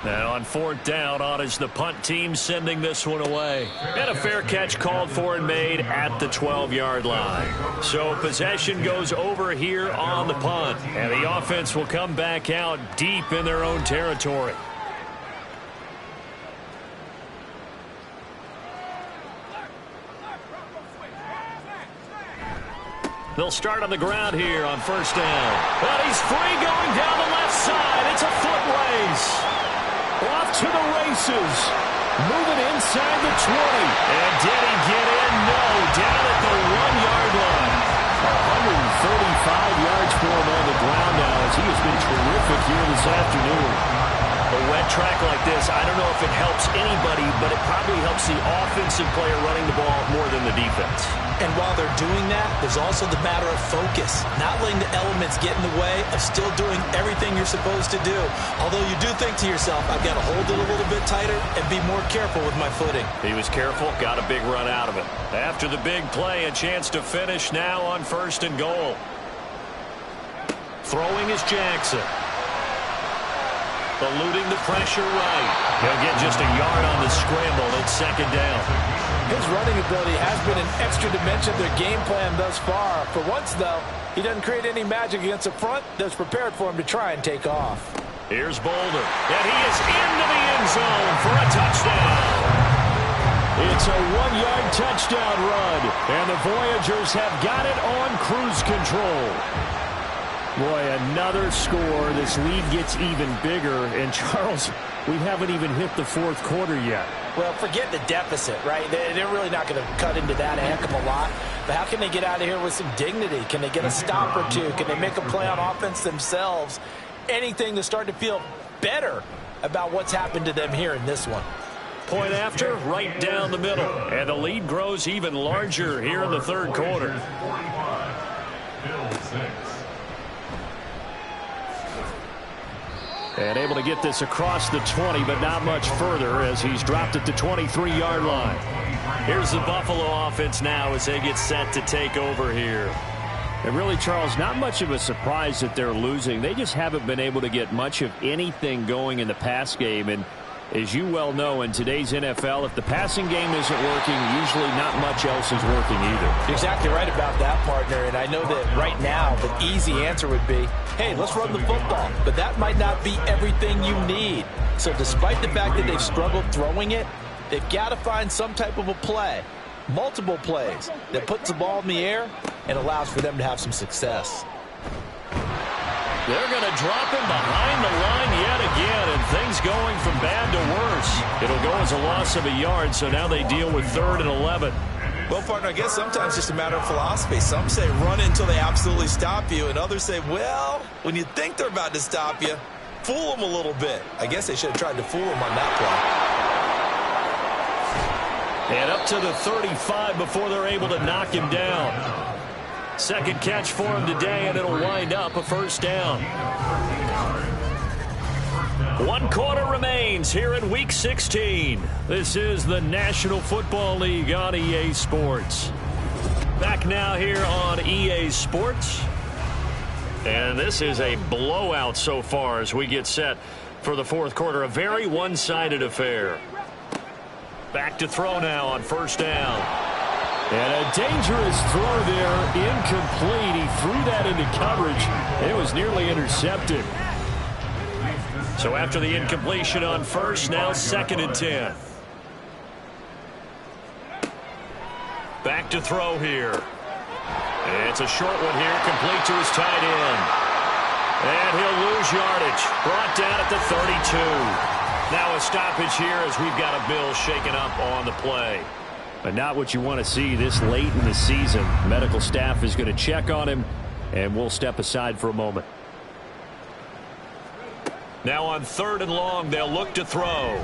Now on 4th down, on is the punt team sending this one away. And a fair catch called for and made at the 12-yard line. So possession goes over here on the punt. And the offense will come back out deep in their own territory. They'll start on the ground here on 1st down. But he's free going down the left side. It's a foot race. Off to the races. Moving inside the 20. And did he get in? No. Down at the 1-yard line. 135 yards for him on the ground now as he has been terrific here this afternoon. A wet track like this, I don't know if it helps anybody, but it probably helps the offensive player running the ball more than the defense. And while they're doing that, there's also the matter of focus. Not letting the elements get in the way of still doing everything you're supposed to do. Although you do think to yourself, I've got to hold it a little bit tighter and be more careful with my footing. He was careful, got a big run out of it. After the big play, a chance to finish now on 1st and goal. Throwing is Jackson. Eluding the pressure right. He'll get just a yard on the scramble. It's 2nd down. His running ability has been an extra dimension of their game plan thus far. For once, though, he doesn't create any magic against the front that's prepared for him to try and take off. Here's Boulder. And he is into the end zone for a touchdown. It's a 1-yard touchdown run. And the Voyagers have got it on cruise control. Boy, another score. This lead gets even bigger. And, Charles, we haven't even hit the 4th quarter yet. Well, forget the deficit, right? They're really not going to cut into that a heck of a lot. But how can they get out of here with some dignity? Can they get a stop or two? Can they make a play on offense themselves? Anything to start to feel better about what's happened to them here in this one. Point after, right down the middle. And the lead grows even larger here in the 3rd quarter. And able to get this across the 20, but not much further as he's dropped at the 23-yard line. Here's the Buffalo offense now as they get set to take over here. And really, Charles, not much of a surprise that they're losing. They just haven't been able to get much of anything going in the pass game. And as you well know, in today's NFL, if the passing game isn't working, usually not much else is working either. You're exactly right about that, partner. And I know that right now the easy answer would be, hey, let's run the football. But that might not be everything you need. So despite the fact that they've struggled throwing it, they've got to find some type of a play, multiple plays, that puts the ball in the air and allows for them to have some success. They're going to drop him behind the line yet again, and things going from bad to worse. It'll go as a loss of a yard, so now they deal with 3rd and 11. Well, partner, I guess sometimes it's just a matter of philosophy. Some say run until they absolutely stop you, and others say, well, when you think they're about to stop you, fool them a little bit. I guess they should have tried to fool them on that play. And up to the 35 before they're able to knock him down. 2nd catch for him today, and it'll wind up a 1st down. 1 quarter remains here in Week 16. This is the National Football League on EA Sports. Back now here on EA Sports. And this is a blowout so far as we get set for the 4th quarter. A very one-sided affair. Back to throw now on 1st down. And a dangerous throw there, incomplete. He threw that into coverage. It was nearly intercepted. So after the incompletion on 1st, now 2nd and 10. Back to throw here. It's a short one here, complete to his tight end. And he'll lose yardage. Brought down at the 32. Now a stoppage here as we've got a Bill shaken up on the play. But not what you want to see this late in the season. Medical staff is going to check on him, and we'll step aside for a moment. Now on 3rd and long, they'll look to throw.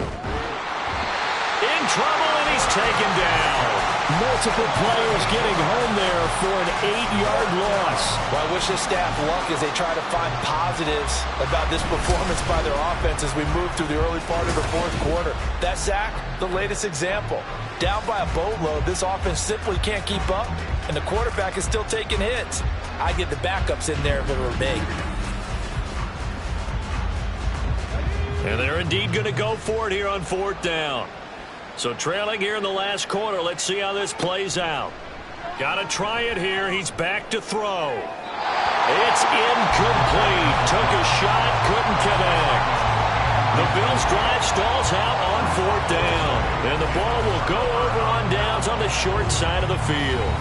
In trouble, and he's taken down. Multiple players getting home there for an 8-yard loss. Well, I wish this staff luck as they try to find positives about this performance by their offense as we move through the early part of the 4th quarter. That sack, the latest example. Down by a boatload, this offense simply can't keep up, and the quarterback is still taking hits. I get the backups in there if it were me. And they're indeed going to go for it here on 4th down. So trailing here in the last quarter. Let's see how this plays out. Got to try it here. He's back to throw. It's incomplete. Took a shot, couldn't connect. The Bills drive stalls out on 4th down. And the ball will go over on downs on the short side of the field.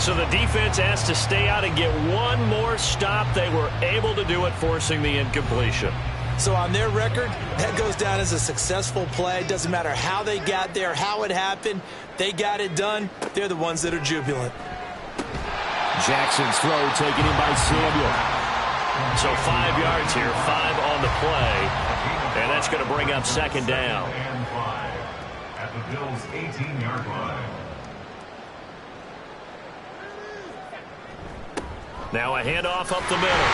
So the defense has to stay out and get one more stop. They were able to do it, forcing the incompletion. So on their record, that goes down as a successful play. Doesn't matter how they got there, how it happened. They got it done. They're the ones that are jubilant. Jackson's throw taken in by Samuel. So 5 yards here, 5 on the play. And that's going to bring up 2nd down. And 5 at the Bills' 18-yard line. Now a handoff up the middle.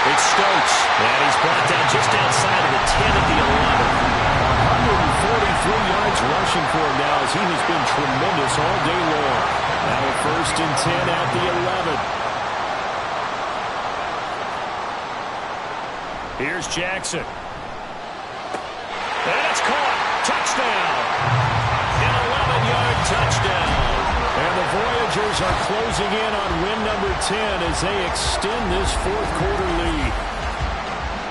It's Stokes. And he's brought down just outside of the 10 at the 143 yards rushing for him now as he has been tremendous all day long. Now a 1st and 10 at the 11. Here's Jackson. And it's caught. Touchdown. An 11-yard touchdown. And the Voyagers are closing in on win number 10 as they extend this 4th quarter lead.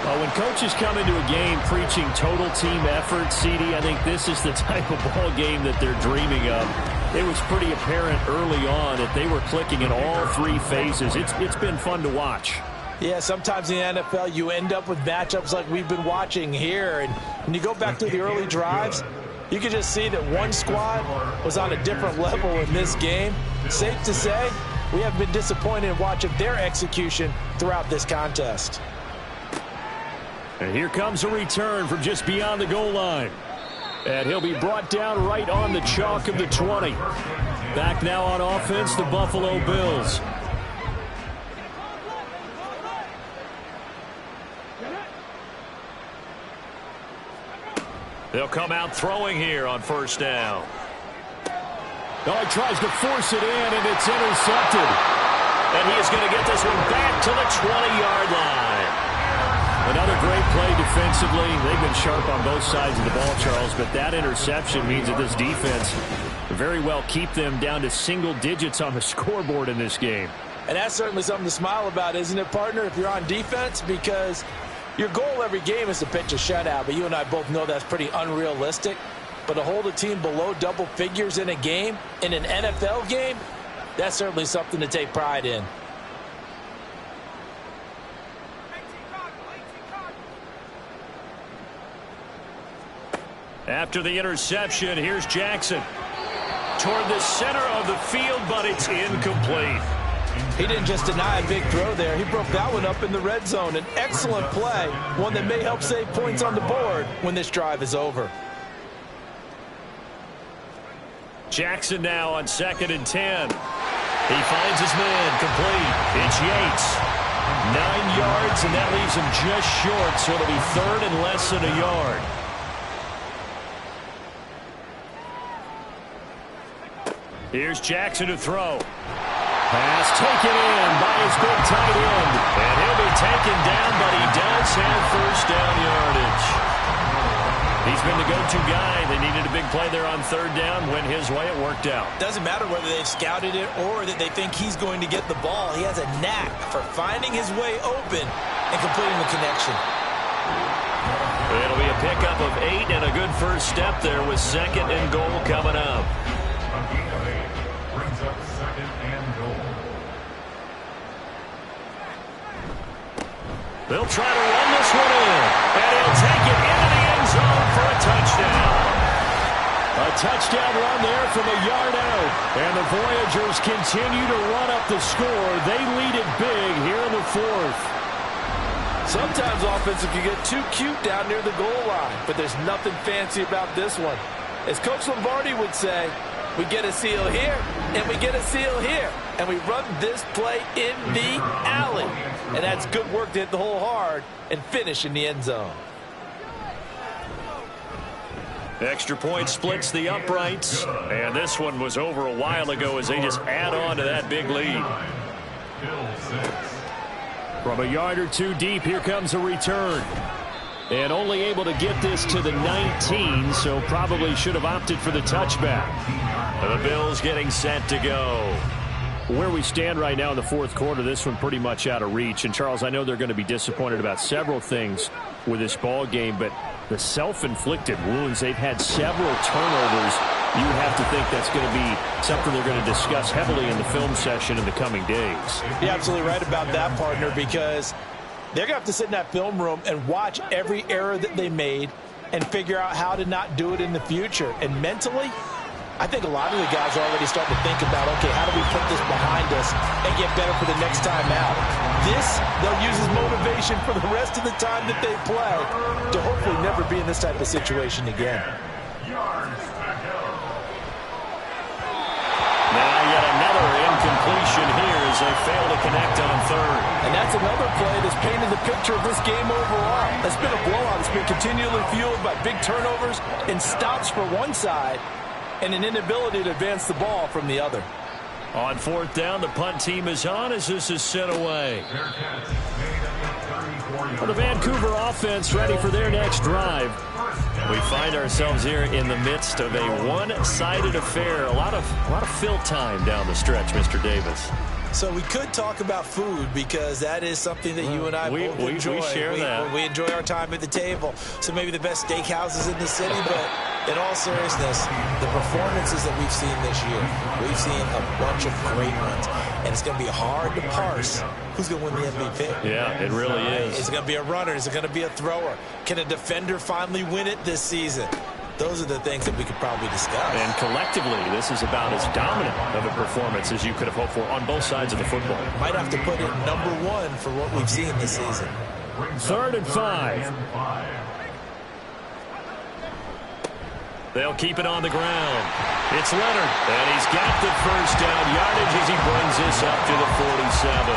Well, when coaches come into a game preaching total team effort, CD, I think this is the type of ball game that they're dreaming of. It was pretty apparent early on that they were clicking in all 3 phases. It's been fun to watch. Yeah, sometimes in the NFL you end up with matchups like we've been watching here. And when you go back to the early drives, you can just see that one squad was on a different level in this game. Safe to say, we have been disappointed in watching their execution throughout this contest. And here comes a return from just beyond the goal line. And he'll be brought down right on the chalk of the 20. Back now on offense, the Buffalo Bills. They'll come out throwing here on 1st down. Oh, he tries to force it in, and it's intercepted. And he is going to get this one back to the 20-yard line. Another great play defensively. They've been sharp on both sides of the ball, Charles, but that interception means that this defense very well keep them down to single digits on the scoreboard in this game. And that's certainly something to smile about, isn't it, partner, if you're on defense? Because your goal every game is to pitch a shutout, but you and I both know that's pretty unrealistic. But to hold a team below double figures in a game, in an NFL game, that's certainly something to take pride in. After the interception, here's Jackson. Toward the center of the field, but it's incomplete. He didn't just deny a big throw there. He broke that one up in the red zone. An excellent play, one that may help save points on the board when this drive is over. Jackson now on 2nd and 10. He finds his man, complete. It's Yates. 9 yards, and that leaves him just short, so it'll be 3rd and less than a yard. Here's Jackson to throw. Pass taken in by his big tight end. And he'll be taken down, but he does have 1st down yardage. He's been the go-to guy. They needed a big play there on 3rd down. Went his way. It worked out. Doesn't matter whether they've scouted it or that they think he's going to get the ball. He has a knack for finding his way open and completing the connection. It'll be a pickup of 8 and a good first step there with 2nd and goal coming up. A gain of 8 brings up 2nd and goal. They'll try to run this one in, and he'll take it into the end zone for a touchdown. A touchdown run there from a yard out. And the Voyagers continue to run up the score. They lead it big here in the 4th. Sometimes offensive can get too cute down near the goal line, but there's nothing fancy about this one. As Coach Lombardi would say, we get a seal here, and we get a seal here, and we run this play in the alley. And that's good work to hit the hole hard and finish in the end zone. Extra point splits the uprights, and this one was over a while ago as they just add on to that big lead. From a yard or two deep, here comes a return. And only able to get this to the 19, so probably should have opted for the touchback. And the Bills getting set to go. Where we stand right now in the fourth quarter, this one pretty much out of reach. And, Charles, I know they're going to be disappointed about several things with this ball game, but the self-inflicted wounds, they've had several turnovers. You would have to think that's going to be something they're going to discuss heavily in the film session in the coming days. You're absolutely right about that, partner, because they're going to have to sit in that film room and watch every error that they made and figure out how to not do it in the future. And mentally, I think a lot of the guys are already starting to think about, okay, how do we put this behind us and get better for the next time out? This, they'll use as motivation for the rest of the time that they play to hopefully never be in this type of situation again. Now yet another incompletion here as they fail to connect on third. And that's another play that's painted the picture of this game overall. It's been a blowout. It's been continually fueled by big turnovers and stops for one side and an inability to advance the ball from the other. On fourth down, the punt team is on as this is sent away. Well, the Vancouver offense ready for their next drive. We find ourselves here in the midst of a one-sided affair. A lot of fill time down the stretch, Mr. Davis. So we could talk about food because that is something that you and I both enjoy. We share that. We enjoy our time at the table. So maybe the best steakhouses in the city, but in all seriousness, the performances that we've seen this year, we've seen a bunch of great ones. And it's going to be hard to parse who's going to win the MVP. Yeah, it really is. Is it going to be a runner? Is it going to be a thrower? Can a defender finally win it this season? Those are the things that we could probably discuss. And collectively, this is about as dominant of a performance as you could have hoped for on both sides of the football. Might have to put it number one for what we've seen this season. 3rd and 5. They'll keep it on the ground. It's Leonard, and he's got the first down yardage as he brings this up to the 47.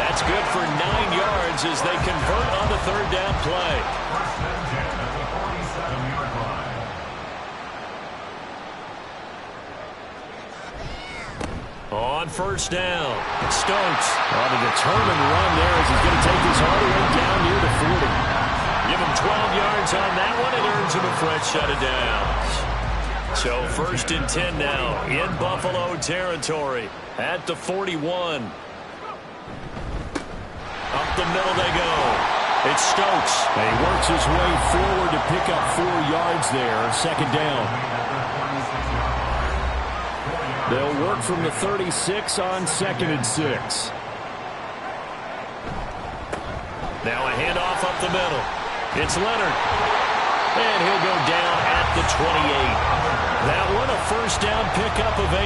That's good for 9 yards as they convert on the third down play. On first down, Stokes On a determined run there as he's going to take this all the way down near the 40. Give him 12 yards on that one and earns him a fresh set of downs. So 1st and 10 now in Buffalo territory at the 41. Up the middle they go. It's Stokes. And he works his way forward to pick up 4 yards there. 2nd down. They'll work from the 36 on 2nd and 6. Now a handoff up the middle. It's Leonard. And he'll go down at the 28. That one a first down pickup of 8.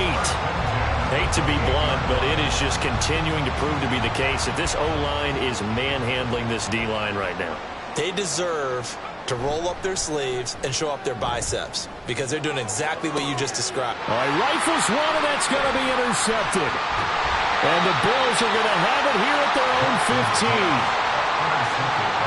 Hate to be blunt, but it is just continuing to prove to be the case that this O-line is manhandling this D-line right now. They deserve to roll up their sleeves and show up their biceps because they're doing exactly what you just described. All right, rifles one, and that's going to be intercepted. And the Bills are going to have it here at their own 15.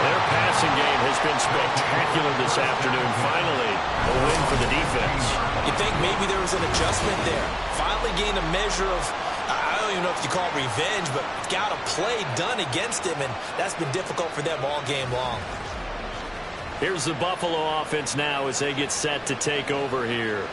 Their passing game has been spectacular this afternoon. Finally, a win for the defense. You think maybe there was an adjustment there. Finally gained a measure of, I don't even know if you call it revenge, but got a play done against him, and that's been difficult for them all game long. Here's the Buffalo offense now as they get set to take over here.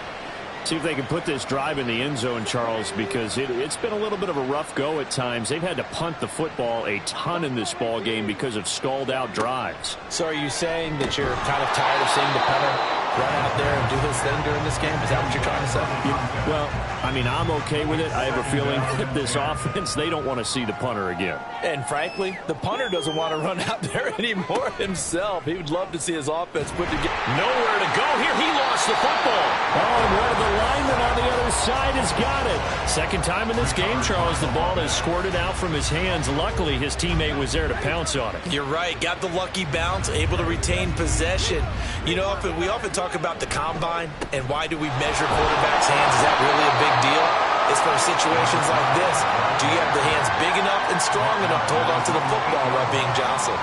See if they can put this drive in the end zone, Charles, because it's been a little bit of a rough go at times. They've had to punt the football a ton in this ball game because of stalled-out drives. So are you saying that you're kind of tired of seeing the punter run out there and do his thing during this game? Is that what you're trying to say? Well, I mean, I'm okay with it. I have a feeling that this offense, they don't want to see the punter again. And frankly, the punter doesn't want to run out there anymore himself. He would love to see his offense put together. Nowhere to go here. He lost the football. Oh, and one of the linemen on the other side has got it. Second time in this game, Charles, the ball has squirted out from his hands. Luckily, his teammate was there to pounce on it. You're right. Got the lucky bounce, able to retain possession. You know, we often talk about the combine and why do we measure quarterbacks' hands. Is that really a big deal? It's for situations like this. Do you have the hands big enough and strong enough to hold on to the football while being jostled?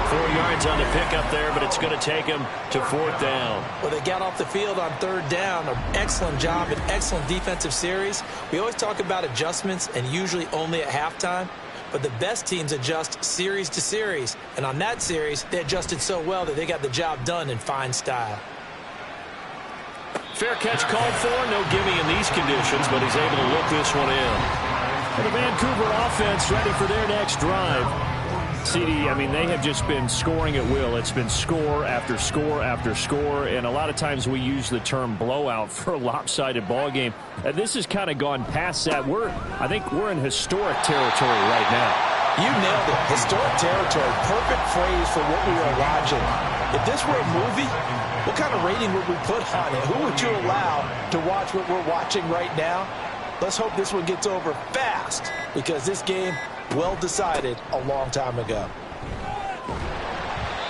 4 yards on the pickup there, but it's going to take him to 4th down. Well, they got off the field on 3rd down. An excellent job, an excellent defensive series. We always talk about adjustments and usually only at halftime. But the best teams adjust series to series. And on that series, they adjusted so well that they got the job done in fine style. Fair catch called for. No gimme in these conditions, but he's able to look this one in. And the Vancouver offense ready for their next drive. CD, I mean, they have just been scoring at will. It's been score after score after score, and a lot of times we use the term blowout for a lopsided ball game. This has kind of gone past that. I think we're in historic territory right now. You nailed it. Historic territory. Perfect phrase for what we are watching. If this were a movie, what kind of rating would we put on it? Who would you allow to watch what we're watching right now? Let's hope this one gets over fast, because this game, well decided a long time ago.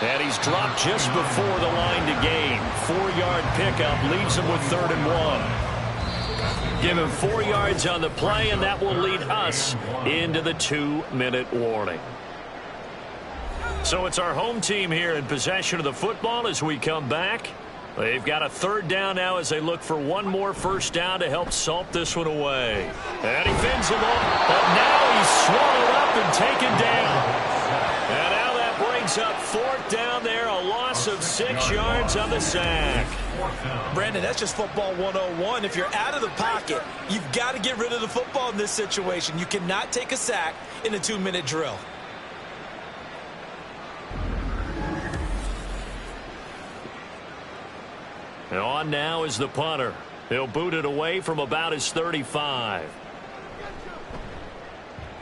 And he's dropped just before the line to gain. 4-yard pickup leaves him with 3rd and 1. Give him 4 yards on the play, and that will lead us into the 2-minute warning. So it's our home team here in possession of the football as we come back. They've got a 3rd down now as they look for one more 1st down to help salt this one away. And he fins him off, but now he's swallowed up and taken down. And now that brings up 4th down there, a loss of 6 yards on the sack. Brandon, that's just football 101. If you're out of the pocket, you've got to get rid of the football in this situation. You cannot take a sack in a 2-minute drill. And on now is the punter. He'll boot it away from about his 35.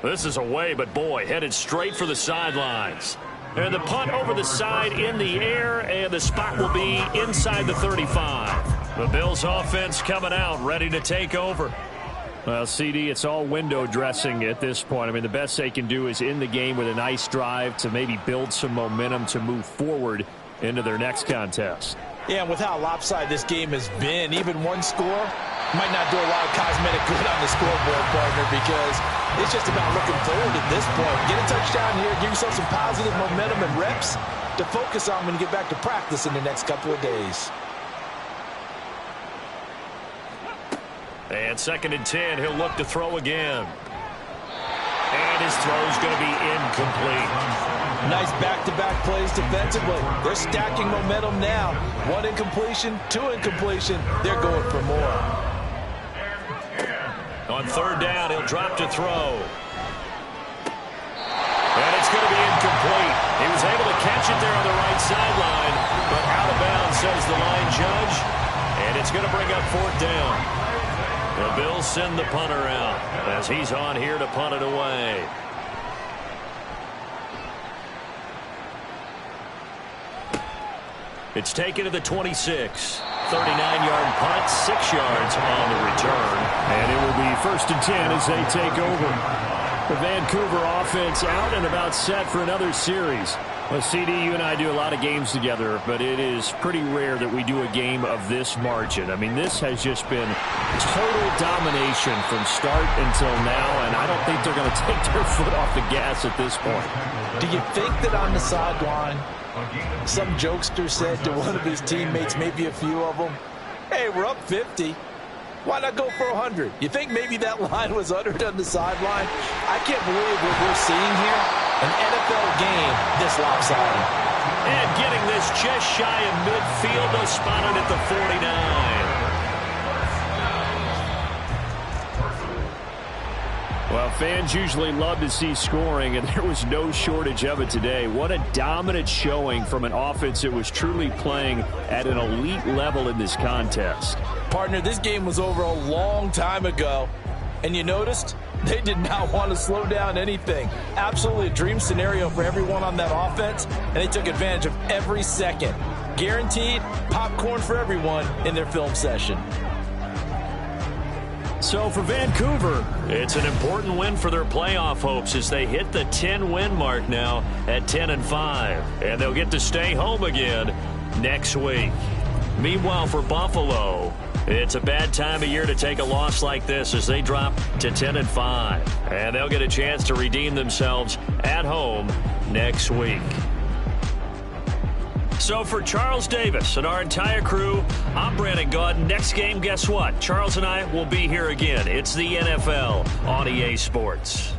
This is away, but boy, headed straight for the sidelines. And the punt over the side in the air, and the spot will be inside the 35. The Bills offense coming out, ready to take over. Well, CD, it's all window dressing at this point. I mean, the best they can do is in the game with a nice drive to maybe build some momentum to move forward into their next contest. Yeah, and with how lopsided this game has been, even one score might not do a lot of cosmetic good on the scoreboard, partner, because it's just about looking forward at this point. Get a touchdown here, give yourself some positive momentum and reps to focus on when you get back to practice in the next couple of days. And 2nd and 10, he'll look to throw again. And his throw's going to be incomplete. Nice back-to-back plays defensively. They're stacking momentum now. 1 incompletion, 2 incompletion. They're going for more. On 3rd down, he'll drop to throw. And it's going to be incomplete. He was able to catch it there on the right sideline, but out of bounds, says the line judge. And it's going to bring up 4th down. The Bills send the punter out as he's on here to punt it away. It's taken to the 26. 39-yard punt, 6 yards on the return. And it will be 1st and 10 as they take over. The Vancouver offense out and about set for another series. Well, CD, you and I do a lot of games together, but it is pretty rare that we do a game of this margin. I mean, this has just been total domination from start until now, and I don't think they're going to take their foot off the gas at this point. Do you think that on the sideline, some jokester said to one of his teammates, maybe a few of them, hey, we're up 50. Why not go for 100? You think maybe that line was uttered on the sideline? I can't believe what we're seeing here. An NFL game this lopsided. And getting this just shy of midfield, though spotted at the 49. Well, fans usually love to see scoring, and there was no shortage of it today. What a dominant showing from an offense that was truly playing at an elite level in this contest. Partner, this game was over a long time ago, and you noticed they did not want to slow down anything. Absolutely a dream scenario for everyone on that offense, and they took advantage of every second. Guaranteed popcorn for everyone in their film session. So for Vancouver, it's an important win for their playoff hopes as they hit the 10-win mark now at 10-5. And they'll get to stay home again next week. Meanwhile, for Buffalo, it's a bad time of year to take a loss like this as they drop to 10-5. And they'll get a chance to redeem themselves at home next week. So for Charles Davis and our entire crew, I'm Brandon Gaudin. Next game, guess what? Charles and I will be here again. It's the NFL on EA Sports.